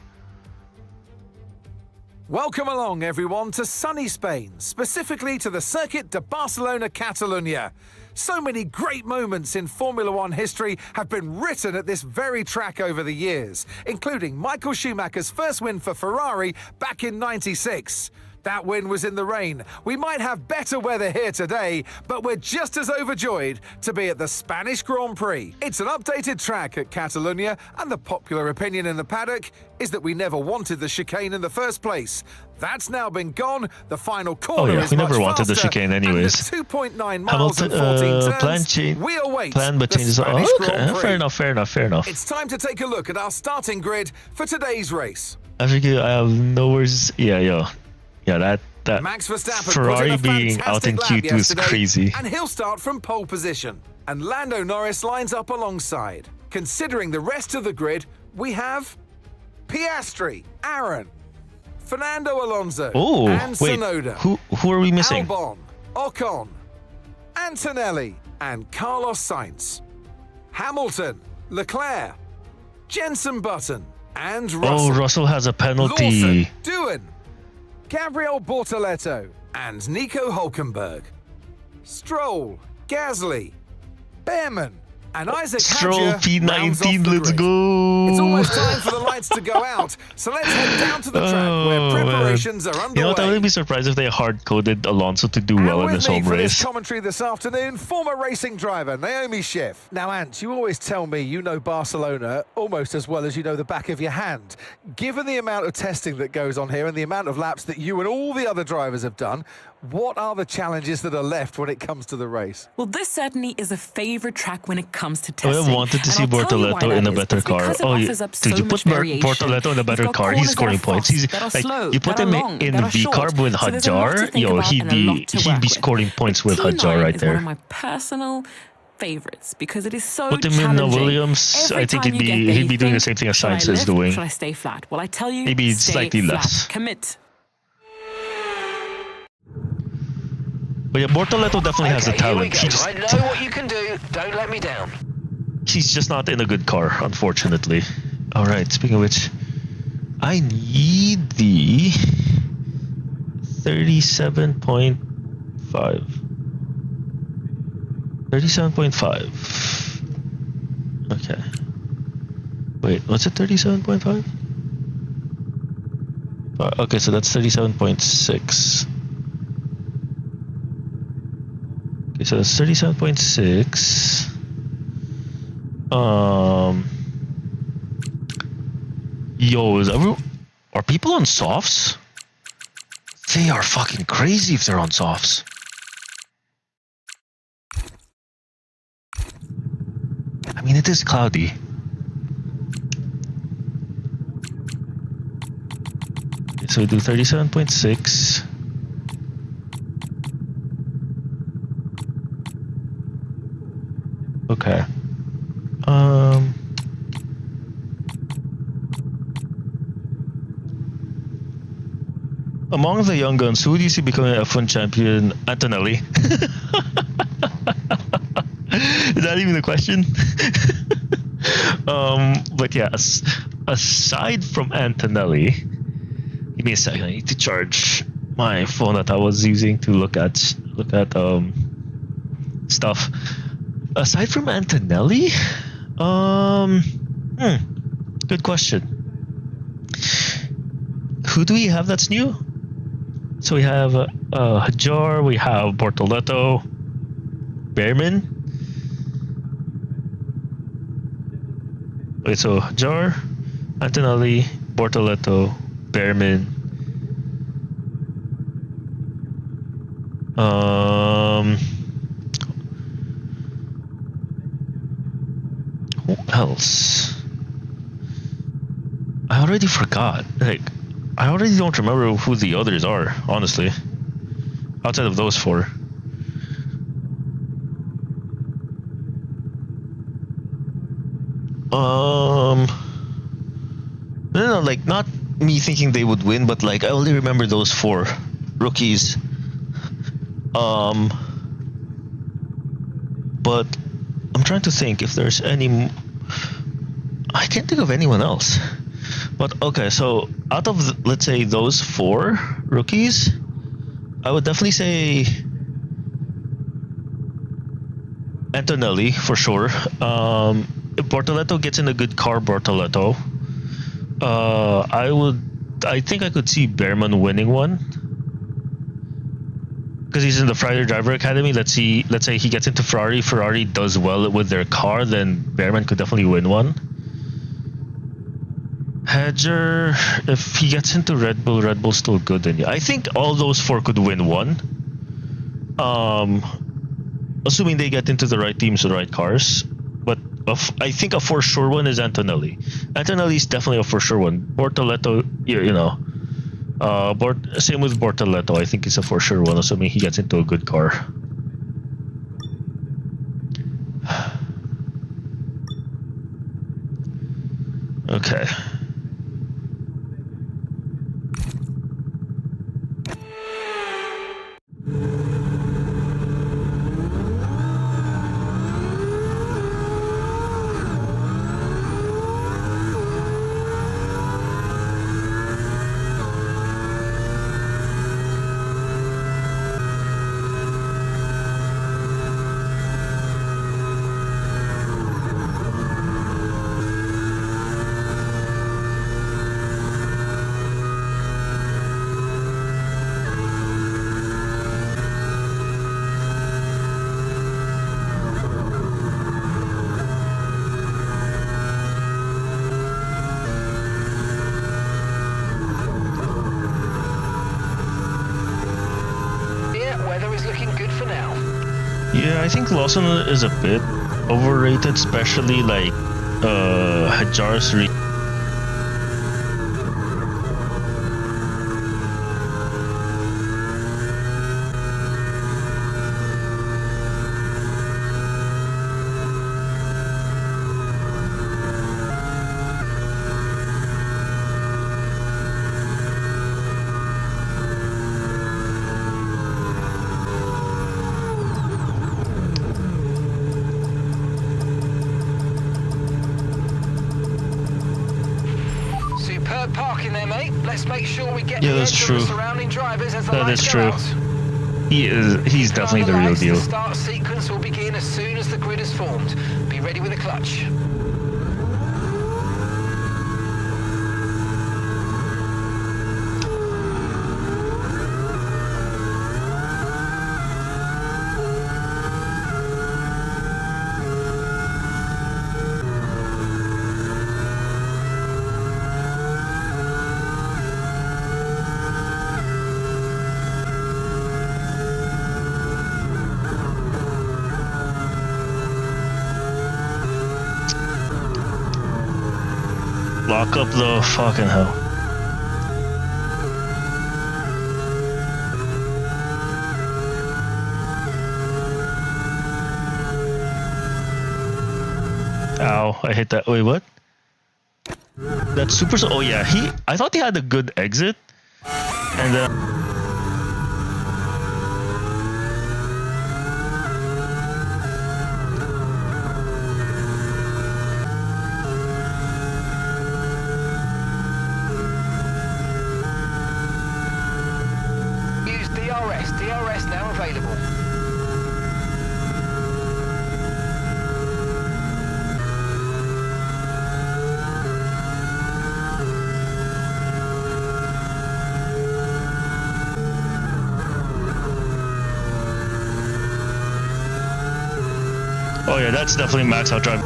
Welcome along, everyone, to sunny Spain, specifically to the Circuit de Barcelona Catalunya. So many great moments in Formula One history have been written at this very track over the years, including Michael Schumacher's first win for Ferrari back in '96. That win was in the rain. We might have better weather here today, but we're just as overjoyed to be at the Spanish Grand Prix. It's an updated track at Catalunya, and the popular opinion in the paddock is that we never wanted the chicane in the first place. That's now been gone. The final corner is we much never wanted the faster, chicane anyways. and at 2.9 miles and 14 turns, we await plan the changes. Spanish Oh, okay. Grand Prix. Fair enough. It's time to take a look at our starting grid for today's race. I have no words. Yeah, that Max Verstappen Ferrari put in a being out in fantastic lap Q2 is yesterday, crazy. and he'll start from pole position. And Lando Norris lines up alongside. Considering the rest of the grid, we have Piastri, Aaron, Fernando Alonso, and Tsunoda. Who are we missing? Albon, Ocon, Antonelli, and Carlos Sainz. Hamilton, Leclerc, Jenson Button, and Russell. Oh, Russell has a penalty. Lawson, Doohan, Gabriel Bortoletto, and Nico Hulkenberg. Stroll, Gasly, Behrman, and Isaac Stroll Hadjar rounds off P19, the let's grid. go. It's almost time for the lights to go out, so let's head down to the track where preparations are underway. You know what, I wouldn't be surprised if they hard-coded Alonso to do well in this home for race. This commentary this afternoon, former racing driver Naomi Schiff. Now, Ant, you always tell me you know Barcelona almost as well as you know the back of your hand. Given the amount of testing that goes on here and the amount of laps that you and all the other drivers have done, what are the challenges that are left when it comes to the race? Well, this certainly is a favourite track when it comes to I testing. wanted to see Bortoletto in a better car. Oh, dude, you put Bortoletto in a better car, he's scoring points. He's like, you put him in V-carb with Hadjar, he'd be scoring points with Hadjar right there. One of my personal favorites because it is so Put him in the Williams, I think he'd be doing the same thing as Sainz is doing. Should I stay flat? Well, I tell you, maybe stay slightly flat. less. Commit. But yeah, Bortoletto definitely has the talent. I know what you can do. Don't let me down. He's just not in a good car, unfortunately. All right, speaking of which, I need the 37.5. 37.5. Okay. Wait, what's it? 37.5? Okay, so that's 37.6. Okay, so that's 37.6. Yo, are people on softs? They are fucking crazy if they're on softs. I mean, it is cloudy. Okay, so we do 37.6. Okay. Among the young guns, who do you see becoming a F1 champion? Antonelli. Is that even the question? But yeah, aside from Antonelli, give me a second. I need to charge my phone that I was using to look at stuff. Aside from Antonelli, good question. Who do we have that's new? So we have Hadjar, we have Bortoletto, Behrman. Wait, so Hadjar, Antonelli, Bortoletto, Behrman. Who else? I already forgot. I already don't remember who the others are, honestly. Outside of those four. No, like, not me thinking they would win, but like, I only remember those four rookies. But I'm trying trying to think if there's any. I can't think of anyone else. But okay, so out of let's say those 4 rookies, I would definitely say Antonelli for sure. If Bortoleto gets in a good car, Bortoleto. I think I could see Behrman winning one because he's in the Friday Driver Academy. Let's say he gets into Ferrari. Ferrari does well with their car, then Behrman could definitely win one. Hedger, if he gets into Red Bull, Red Bull's still good. Then yeah, I think all those 4 could win one. Assuming they get into the right teams, the right cars. But I think a for sure one is Antonelli. Antonelli's definitely a for sure one. Bortoleto, you know, same with Bortoleto. I think it's a for sure one, assuming he gets into a good car. Okay. Yeah, I think Lawson is a bit overrated, especially like Hajar's parking there, mate. Let's make sure we get Yeah, the that's edge true. of the surrounding drivers as the That lights is go true. out. He's definitely the real deal. The start sequence will begin as soon as the grid is formed. Be ready with the clutch. Lock up the fucking hell. Ow, I hit that. Wait, what? That super. Oh yeah, I thought he had a good exit, and Use DRS. DRS now available. oh yeah, that's definitely max out drive.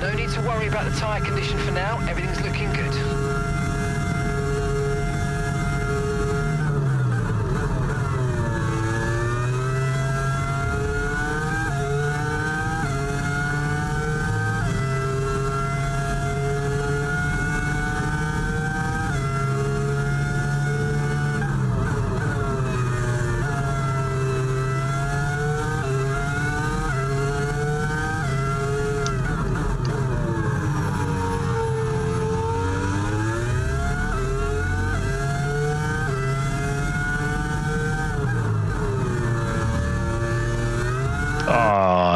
No need to worry about the tyre condition for now. Everything's looking good.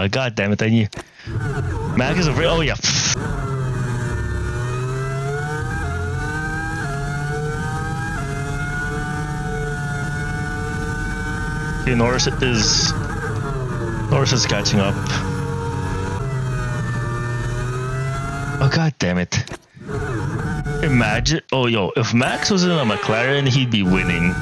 Oh, god damn it, I knew. Mac is a very... Oh, yeah. Okay, Norris is catching up. Oh, god damn it. Imagine... Oh, yo, if Max was in a McLaren, he'd be winning.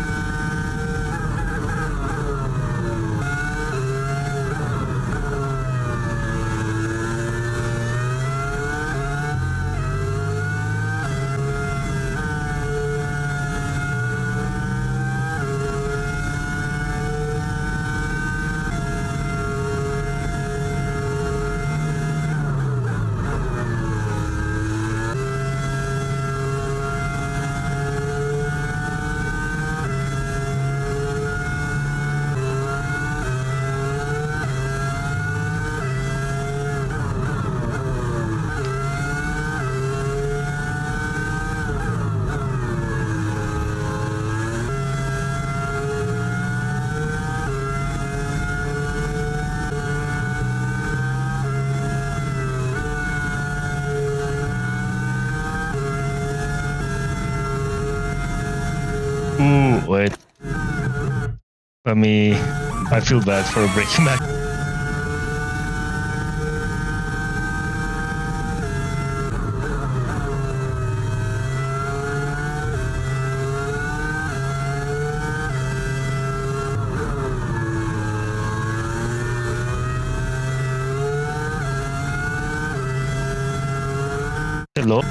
Ooh, wait. I feel bad for breaking back. Hello?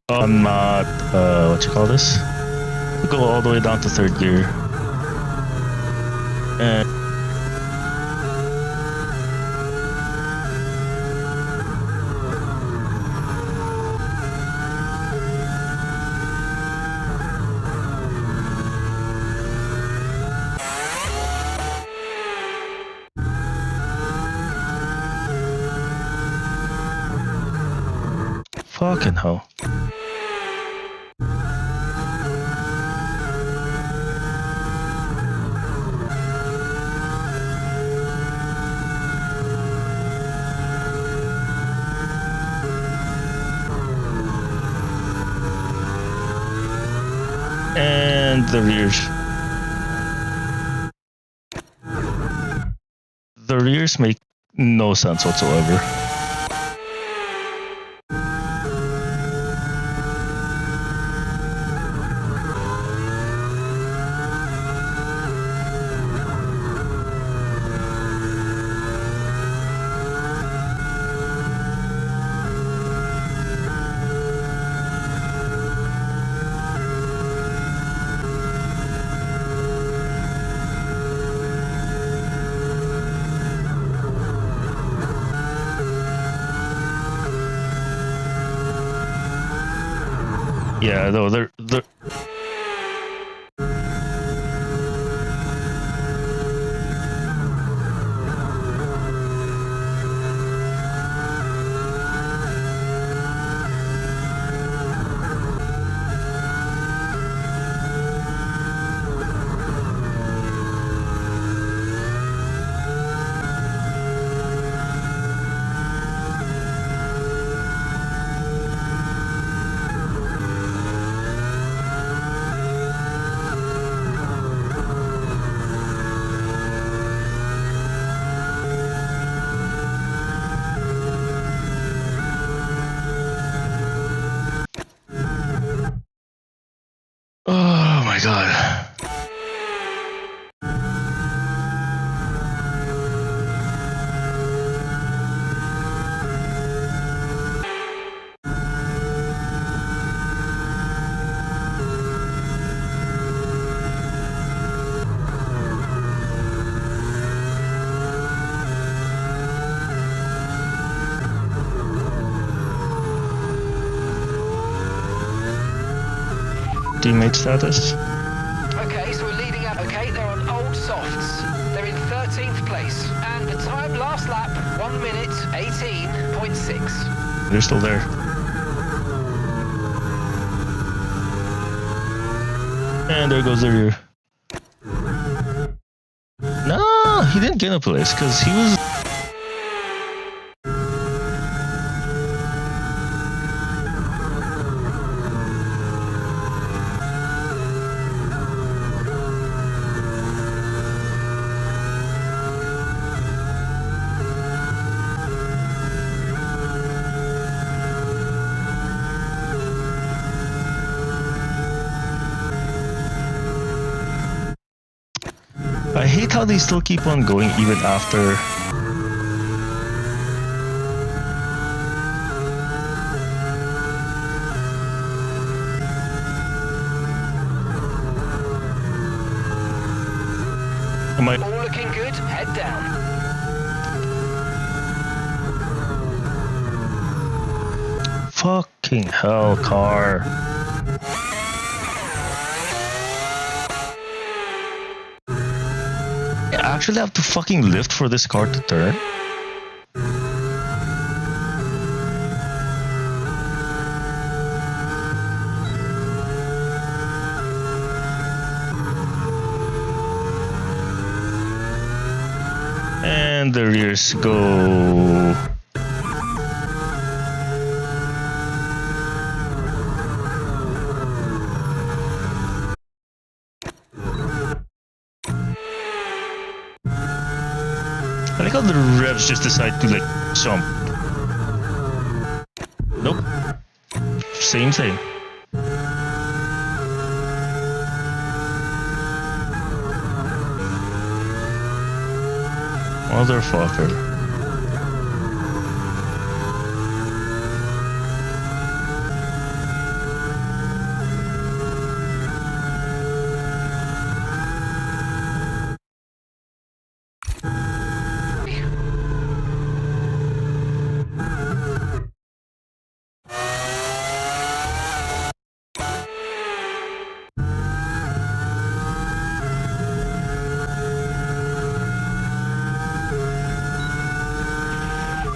I'm not, what you call this? Go all the way down to 3rd gear. And fucking hell. And the rears. The rears make no sense whatsoever. Yeah, though they're oh my god. Teammate status. Okay, so we're leading up. Okay, they're on old softs. They're in 13th place. And the time last lap, 1 minute 18.6. They're still there. And there goes the rear. No, he didn't gain a place because he was. I hate how they still keep on going even after. Am I? All looking good, head down. Fucking hell, car. I actually have to fucking lift for this car to turn. And the rears go. I like how the revs just decide to like jump. Nope. Same thing. Motherfucker.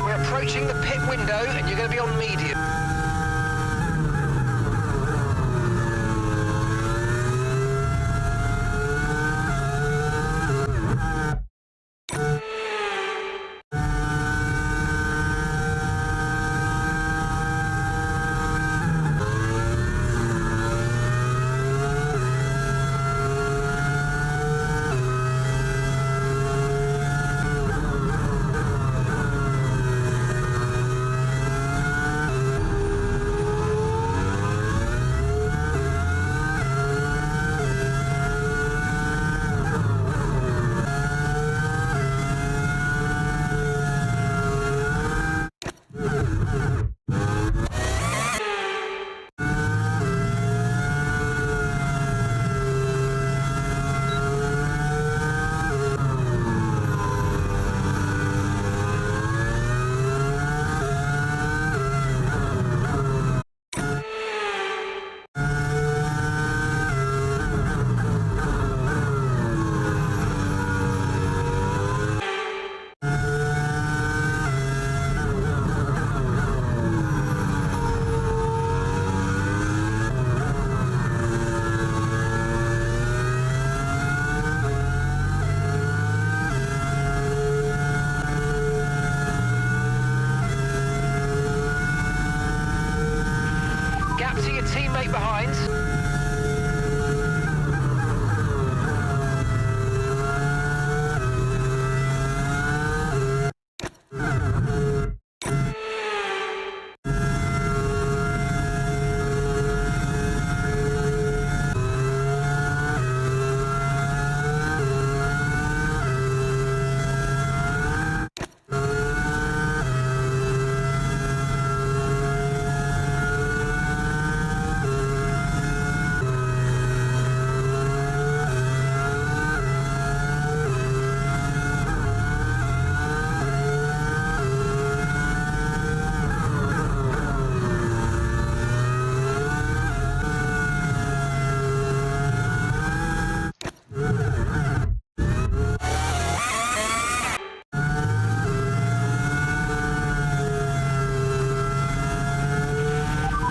We're approaching the pit window and you're going to be on medium. Gap to your teammate behind.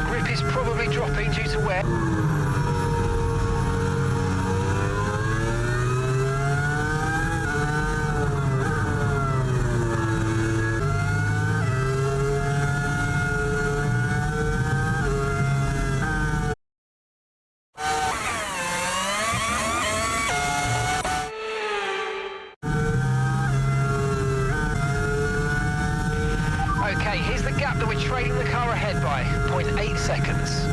Grip is probably dropping due to wear. trailing the car ahead by 0.8 seconds.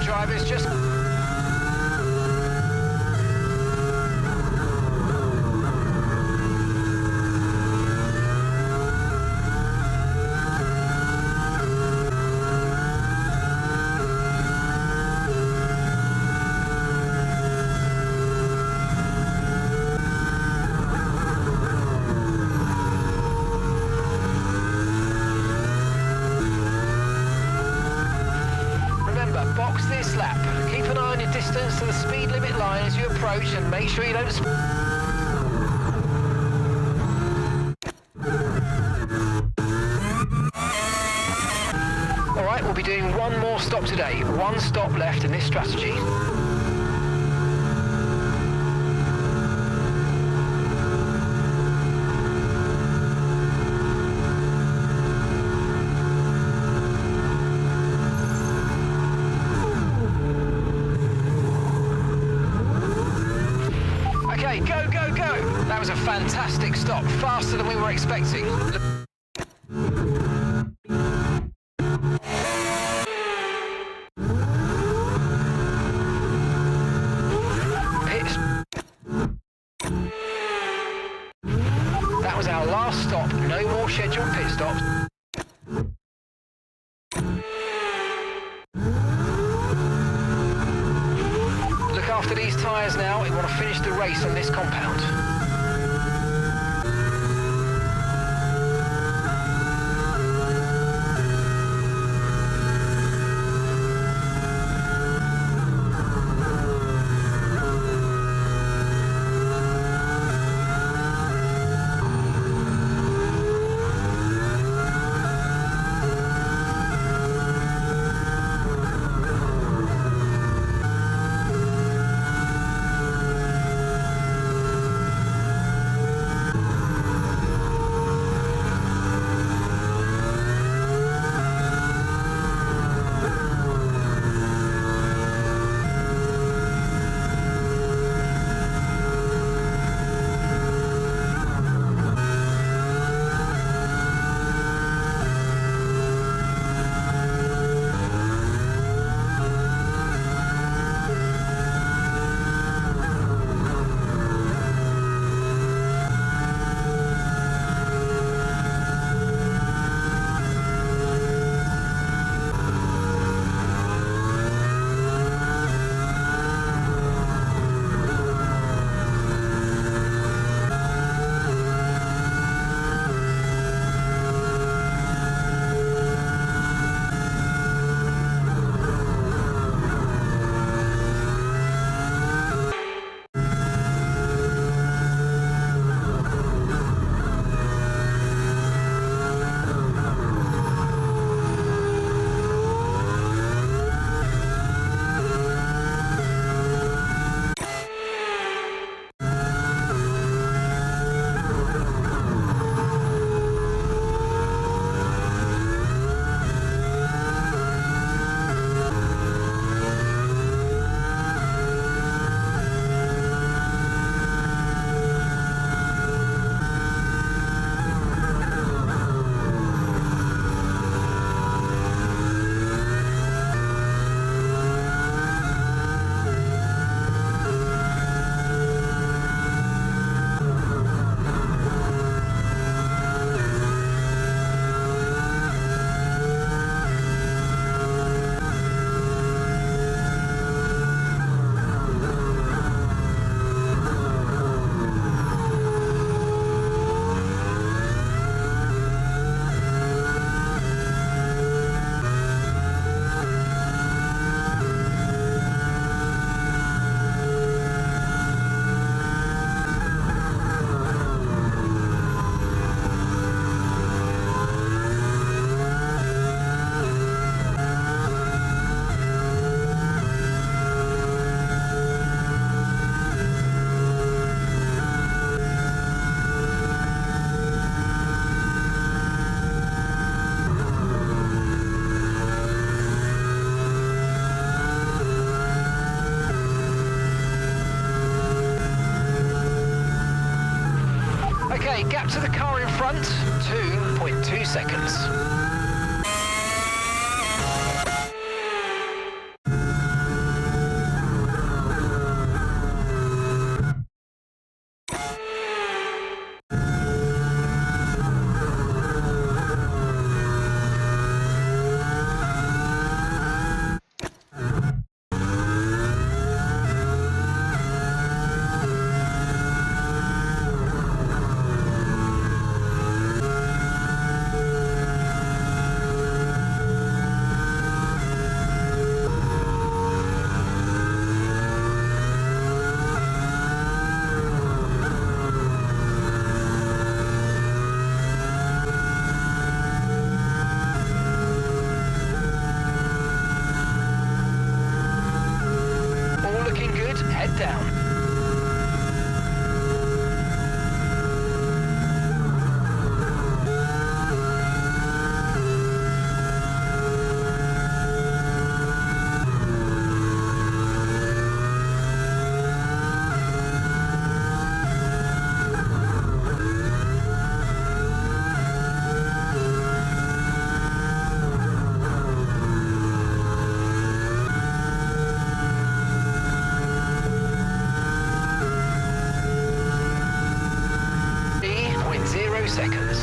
Drivers just... box this lap. Keep an eye on your distance to the speed limit line as you approach and make sure you don't... Alright, we'll be doing one more stop today. One stop left in this strategy. Okay, go, go, go! That was a fantastic stop, faster than we were expecting. That was our last stop, no more scheduled pit stops. After these tyres now, we want to finish the race on this compound. Okay, gap to the car in front, 2.2 seconds. Head down. Seconds.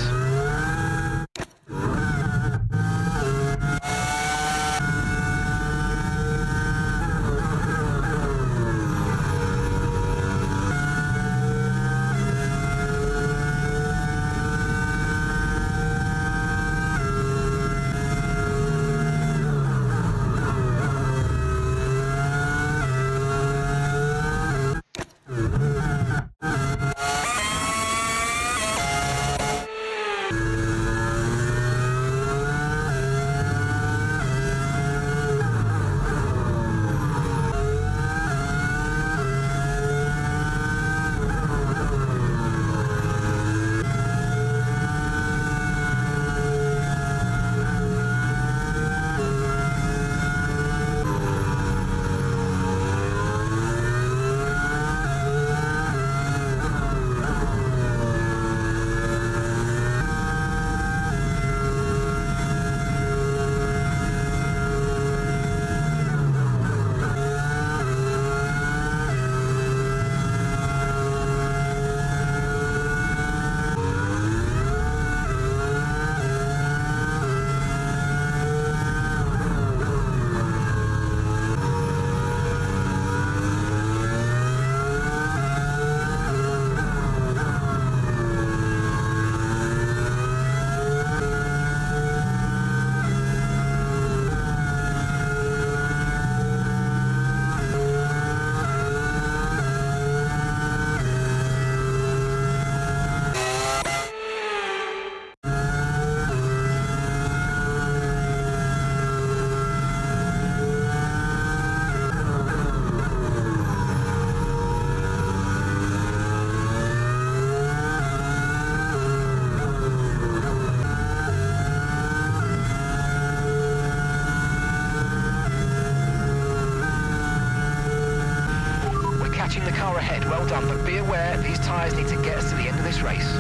The car ahead, well done, but be aware these tyres need to get us to the end of this race.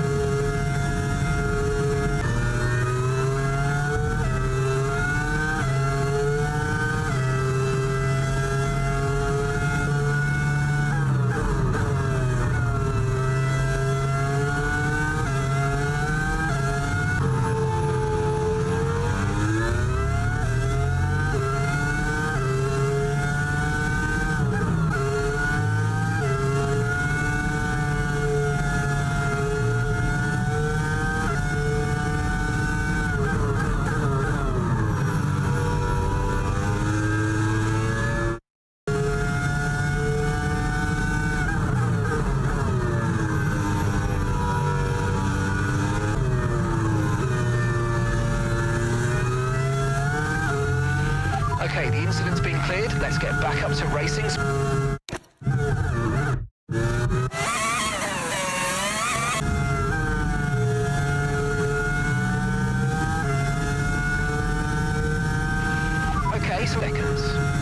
Okay, the incident's been cleared. Let's get back up to racing. Okay, so seconds.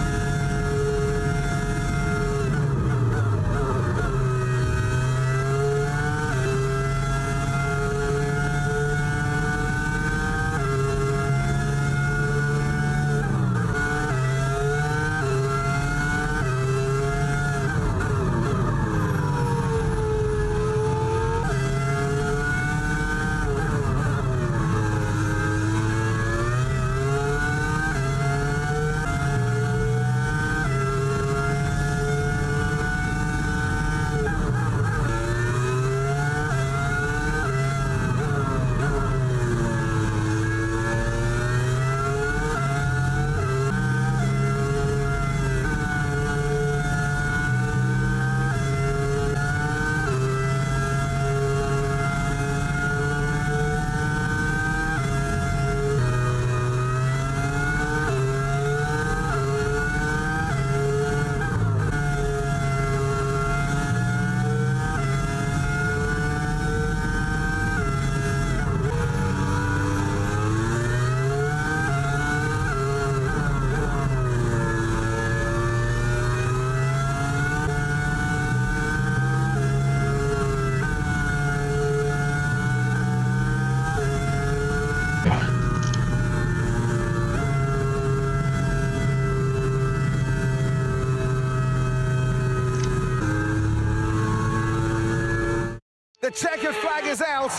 The checkered flag is out.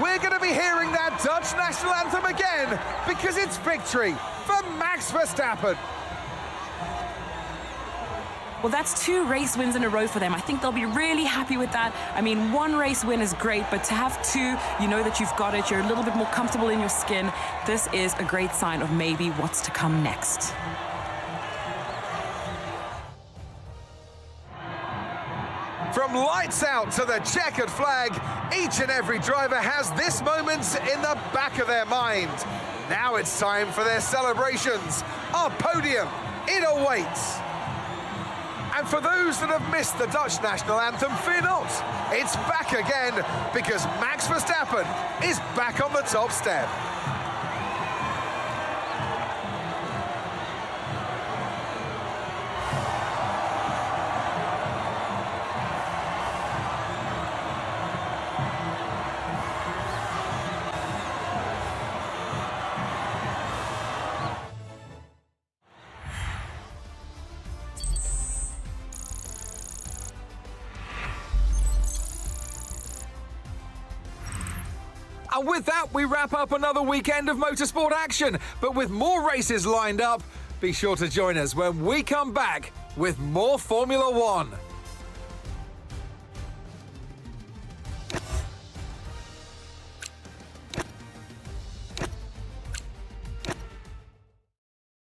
We're going to be hearing that Dutch national anthem again because it's victory for Max Verstappen. Well, that's 2 race wins in a row for them. I think they'll be really happy with that. I mean, 1 race win is great, but to have 2, you know that you've got it. You're a little bit more comfortable in your skin. This is a great sign of maybe what's to come next. From lights out to the checkered flag, each and every driver has this moment in the back of their mind. Now it's time for their celebrations. Our podium, it awaits. And for those that have missed the Dutch national anthem, fear not. It's back again because Max Verstappen is back on the top step. And with that, we wrap up another weekend of motorsport action. But with more races lined up, be sure to join us when we come back with more Formula One.